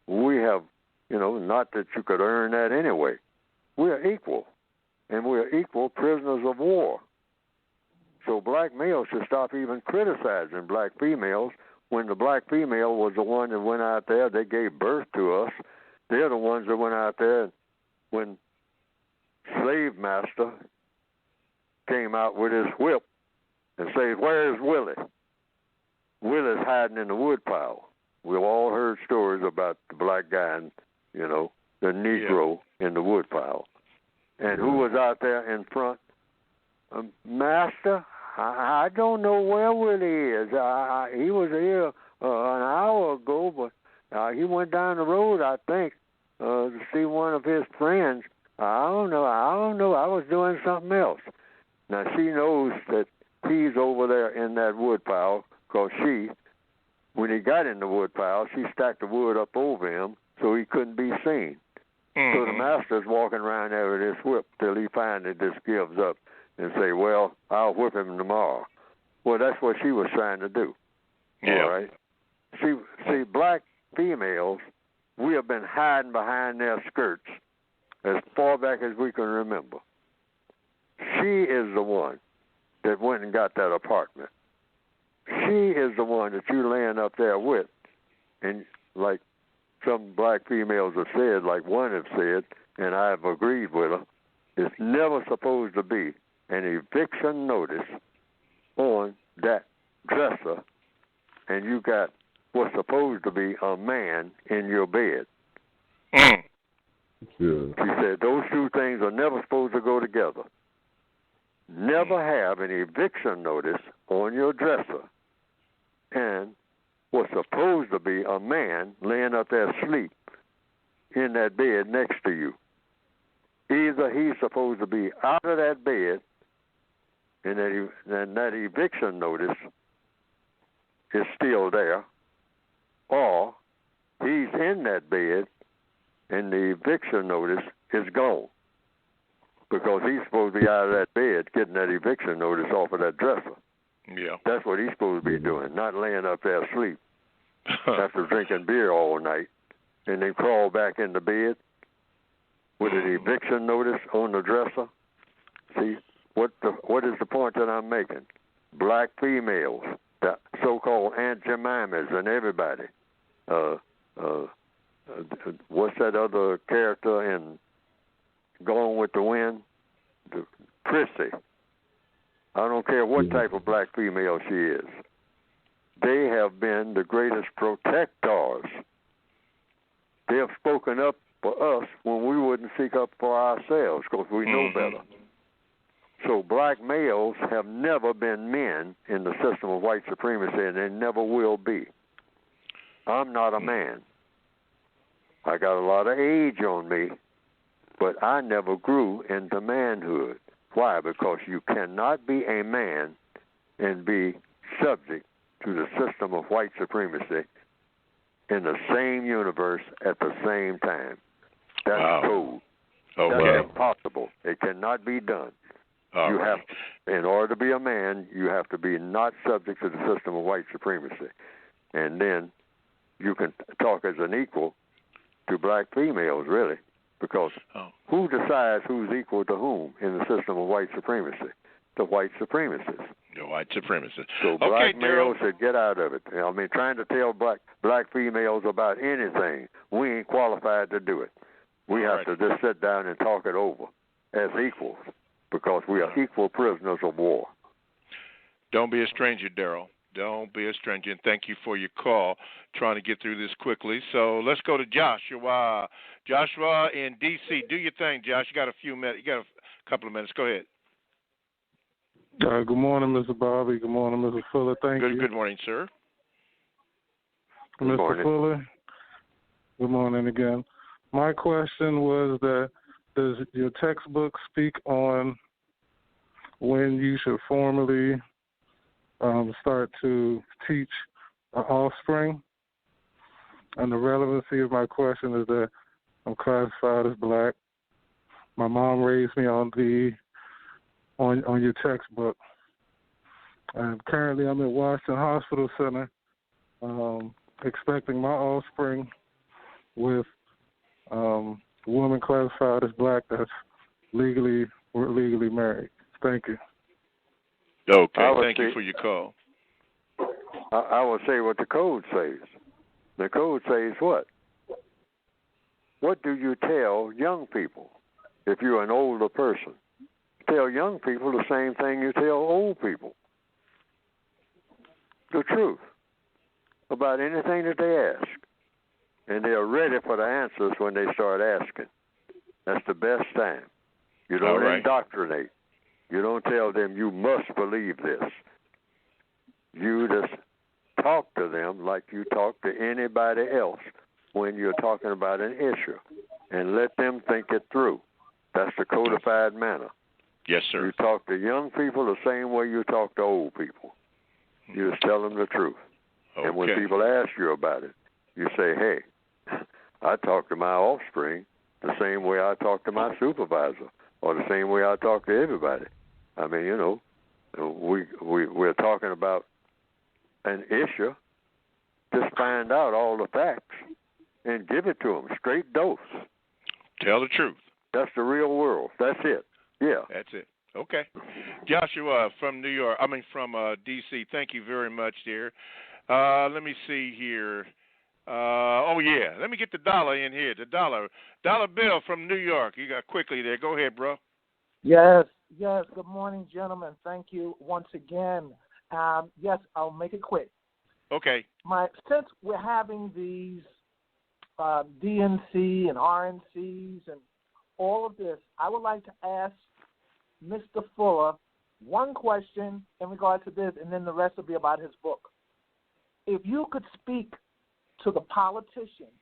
We have, not that you could earn that anyway. We are equal, and we are equal prisoners of war. So black males should stop even criticizing black females when the black female was the one that went out there, they gave birth to us. They're the ones that went out there when slave master came out with his whip and said, where's Willie? Willie's hiding in the woodpile. We've all heard stories about the black guy and, the Negro in the woodpile. And who was out there in front? Master, I don't know where Willie is. He was here an hour ago, but he went down the road, I think, to see one of his friends. I don't know. I was doing something else. Now, she knows that he's over there in that woodpile because when he got in the woodpile, she stacked the wood up over him so he couldn't be seen. Mm-hmm. So the master's walking around there with his whip till he finally just gives up and say, well, I'll whip him tomorrow. Well, that's what she was trying to do. Yeah. All right? See, black females, we have been hiding behind their skirts as far back as we can remember. She is the one that went and got that apartment. She is the one that you laying up there with. And like some black females have said, like one have said, and I've agreed with her, it's never supposed to be an eviction notice on that dresser, and you got what's supposed to be a man in your bed. Yeah. She said those two things are never supposed to go together. Never have an eviction notice on your dresser and what's supposed to be a man laying up there asleep in that bed next to you. Either he's supposed to be out of that bed and that eviction notice is still there, or he's in that bed and the eviction notice is gone because he's supposed to be out of that bed getting that eviction notice off of that dresser. Yeah. That's what he's supposed to be doing, not laying up there asleep after drinking beer all night and then crawl back in the bed with an eviction notice on the dresser. See, what is the point that I'm making? Black females, the so-called Aunt Jemimas and everybody. What's that other character in Gone with the Wind? Prissy. I don't care what type of black female she is. They have been the greatest protectors. They have spoken up for us when we wouldn't speak up for ourselves because we know better. So black males have never been men in the system of white supremacy, and they never will be. I'm not a man. I got a lot of age on me, but I never grew into manhood. Why? Because you cannot be a man and be subject to the system of white supremacy in the same universe at the same time. That's code. That's impossible. It cannot be done. You have to, in order to be a man, you have to be not subject to the system of white supremacy. And then you can talk as an equal to black females, really. Because who decides who's equal to whom in the system of white supremacy? The white supremacists. The white supremacists. So black males should get out of it. I mean, trying to tell black females about anything, we ain't qualified to do it. We have to just sit down and talk it over as equals because we are equal prisoners of war. Don't be a stranger, Daryl. Don't be a stranger. And thank you for your call. Trying to get through this quickly. So let's go to Joshua. Joshua in D.C. Do your thing, Josh. You got a few minutes. You got a couple of minutes. Go ahead. Good morning, Mr. Bobby. Good morning, Mr. Fuller. Thank you. Good morning, sir. Mr. Fuller, good morning again. My question was that does your textbook speak on when you should formally start to teach offspring. And the relevancy of my question is that I'm classified as black. My mom raised me on your textbook. And currently I'm at Washington Hospital Center expecting my offspring with a woman classified as black that's legally married. Thank you. Okay, thank you for your call. I will say what the code says. The code says what? What do you tell young people if you're an older person? Tell young people the same thing you tell old people. The truth about anything that they ask. And they're ready for the answers when they start asking. That's the best time. You don't indoctrinate. You don't tell them you must believe this. You just talk to them like you talk to anybody else when you're talking about an issue, and let them think it through. That's the codified manner. Yes, sir. You talk to young people the same way you talk to old people. You just tell them the truth. Okay. And when people ask you about it, you say, hey, I talk to my offspring the same way I talk to my supervisor, or the same way I talk to everybody. I mean, you know, we're talking about an issue. Just find out all the facts and give it to them, straight dose. Tell the truth. That's the real world. That's it. Yeah. That's it. Okay. Joshua from D.C., thank you very much, dear. Let me see here. Let me get the dollar in here. The dollar bill from New York. You got quickly there. Go ahead, bro. Yes. Good morning, gentlemen. Thank you once again. Yes, I'll make it quick. Okay. Since we're having these DNC and RNCs and all of this, I would like to ask Mr. Fuller one question in regard to this, and then the rest will be about his book. If you could speak to the politicians,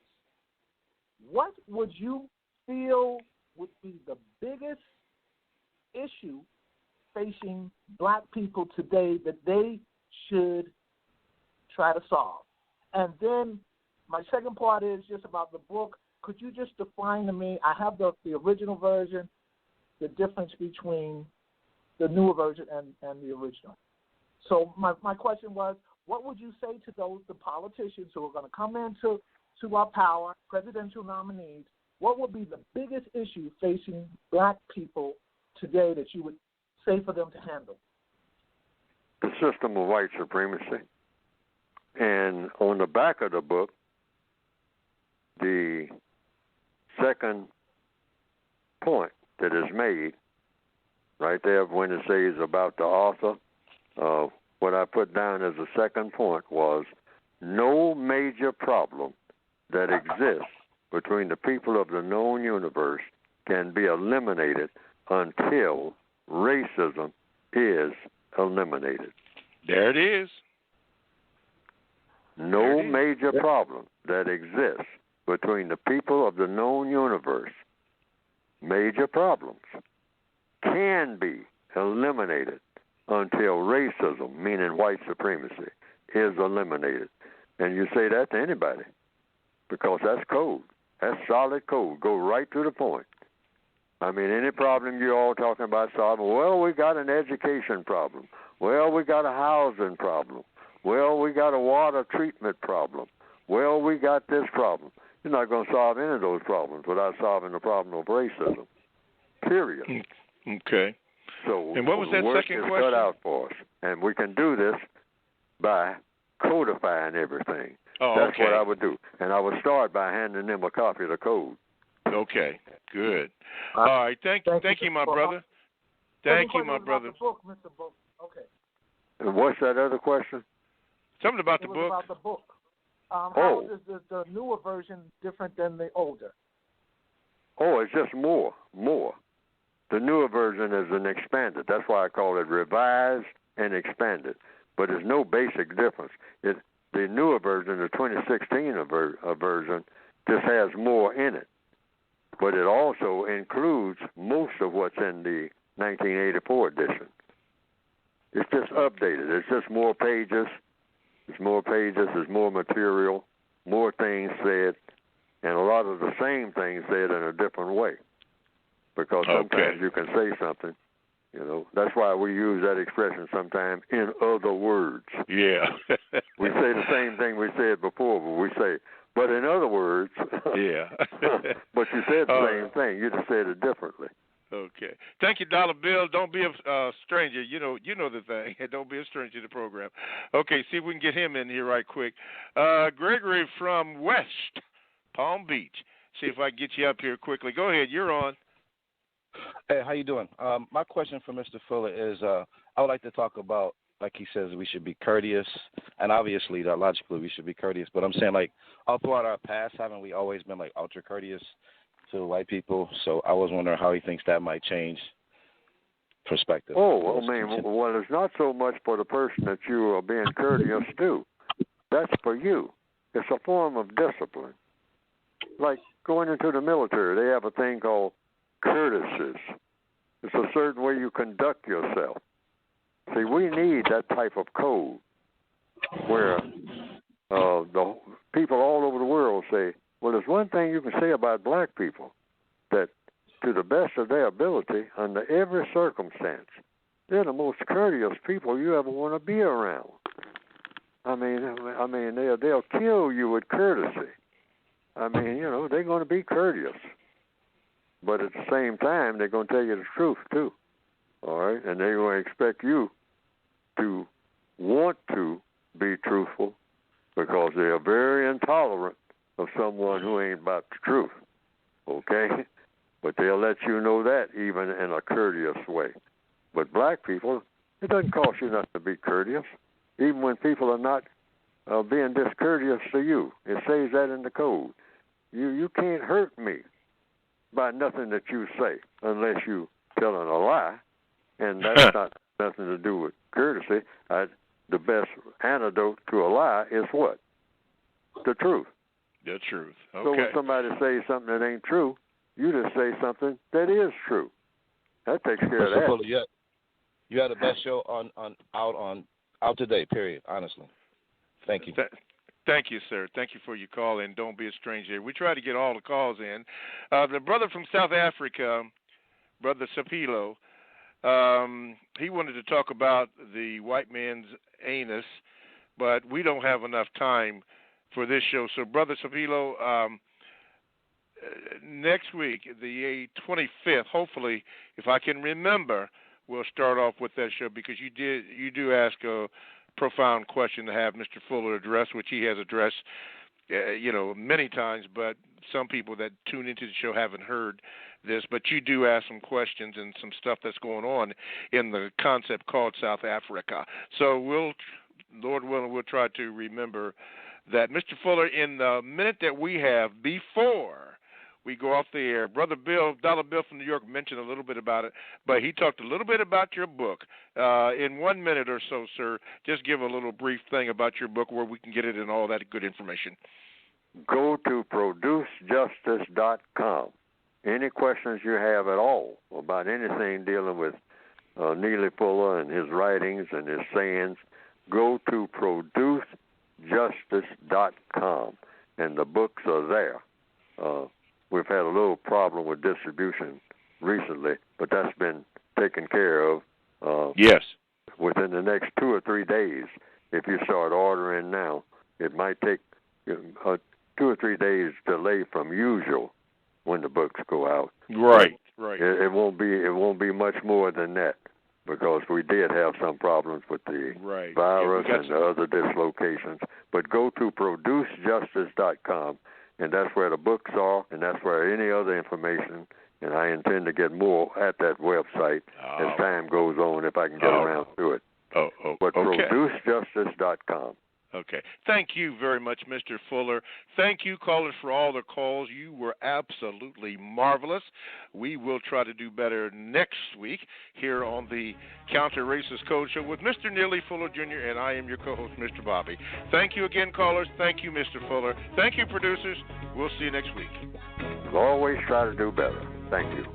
what would you feel would be the biggest issue facing black people today that they should try to solve? And then my second part is just about the book. Could you just define to me, I have the original version, the difference between the newer version and the original. So my question was, what would you say to the politicians who are going to come into our power, presidential nominees? What would be the biggest issue facing black people today that you would say for them to handle? The system of white supremacy. And on the back of the book, the second point that is made, right there when it says about the author, what I put down as the second point was no major problem that exists between the people of the known universe can be eliminated until racism is eliminated. There it is. No major problem that exists between the people of the known universe, major problems, can be eliminated until racism, meaning white supremacy, is eliminated. And you say that to anybody because that's code. That's solid code. Go right to the point. I mean, any problem you're all talking about solving, well, we got an education problem. Well, we got a housing problem. Well, we got a water treatment problem. Well, we got this problem. You're not going to solve any of those problems without solving the problem of racism. Period. Okay. So and what was that work second is question? cut out for us, and we can do this by codifying everything. That's what I would do, and I would start by handing them a copy of the code. Okay, good. All right, thank you, my brother. Thank you, my brother. The book, Mr. Book. Okay. And what's that other question? Something about the book. About the book. How is the newer version different than the older? Oh, it's just more. The newer version is an expanded. That's why I call it revised and expanded. But there's no basic difference. The newer version, the 2016 version, just has more in it. But it also includes most of what's in the 1984 edition. It's just updated. It's just more pages. It's more pages. There's more material, more things said, and a lot of the same things said in a different way. Because sometimes you can say something, you know. That's why we use that expression sometimes, in other words. Yeah. We say the same thing we said before, but we say, but in other words. Yeah. But you said the same thing. You just said it differently. Okay. Thank you, Dollar Bill. Don't be a stranger. You know the thing. Don't be a stranger to the program. Okay, see if we can get him in here right quick. Gregory from West Palm Beach. See if I can get you up here quickly. Go ahead. You're on. Hey, how you doing? My question for Mr. Fuller is, I would like to talk about, like he says, we should be courteous, and obviously, logically, we should be courteous. But I'm saying, like, all throughout our past, haven't we always been, like, ultra courteous to white people? So I was wondering how he thinks that might change perspective. Oh, well, I mean, well, it's not so much for the person that you are being courteous to. That's for you. It's a form of discipline. Like going into the military, they have a thing called courtesies. It's a certain way you conduct yourself. See, we need that type of code where the people all over the world say, well, there's one thing you can say about black people, that to the best of their ability, under every circumstance, they're the most courteous people you ever want to be around. I mean, they'll kill you with courtesy. I mean, you know, they're going to be courteous. But at the same time, they're going to tell you the truth, too. All right? And they're going to expect you to want to be truthful because they are very intolerant of someone who ain't about the truth. Okay? But they'll let you know that even in a courteous way. But black people, it doesn't cost you nothing to be courteous, even when people are not being discourteous to you. It says that in the code. You can't hurt me by nothing that you say unless you telling a lie, and that's not nothing to do with courtesy. The best antidote to a lie is what? The truth. The truth. Okay. So when somebody says something that ain't true, you just say something that is true. That takes care of that. Fuller, you had the best show out today, period, honestly. Thank you. Thank you, sir. Thank you for your call, and don't be a stranger. We try to get all the calls in. The brother from South Africa, Brother Sapilo, he wanted to talk about the white man's anus, but we don't have enough time for this show. So, Brother Sapilo, next week, the 25th, hopefully, if I can remember, we'll start off with that show because you do ask a profound question to have Mr. Fuller address, which he has addressed, many times, but some people that tune into the show haven't heard this. But you do ask some questions and some stuff that's going on in the concept called South Africa. So Lord willing, we'll try to remember that. Mr. Fuller, in the minute that we have before we go off the air, Brother Bill, Dollar Bill from New York, mentioned a little bit about it, but he talked a little bit about your book. In 1 minute or so, sir, just give a little brief thing about your book, where we can get it and all that good information. Go to producejustice.com. Any questions you have at all about anything dealing with Neely Fuller and his writings and his sayings, go to producejustice.com, and the books are there. We've had a little problem with distribution recently, but that's been taken care of. Yes. Within the next 2 or 3 days, if you start ordering now, it might take 2 or 3 days delay from usual when the books go out. Right. It won't be much more than that, because we did have some problems with the virus and the other dislocations. But go to producejustice.com. And that's where the books are, and that's where any other information, and I intend to get more at that website as time goes on, if I can get around to it. But producejustice.com. Okay. Thank you very much, Mr. Fuller. Thank you, callers, for all the calls. You were absolutely marvelous. We will try to do better next week here on the Counter Racist Code Show with Mr. Neely Fuller, Jr., and I am your co-host, Mr. Bobby. Thank you again, callers. Thank you, Mr. Fuller. Thank you, producers. We'll see you next week. We'll always try to do better. Thank you.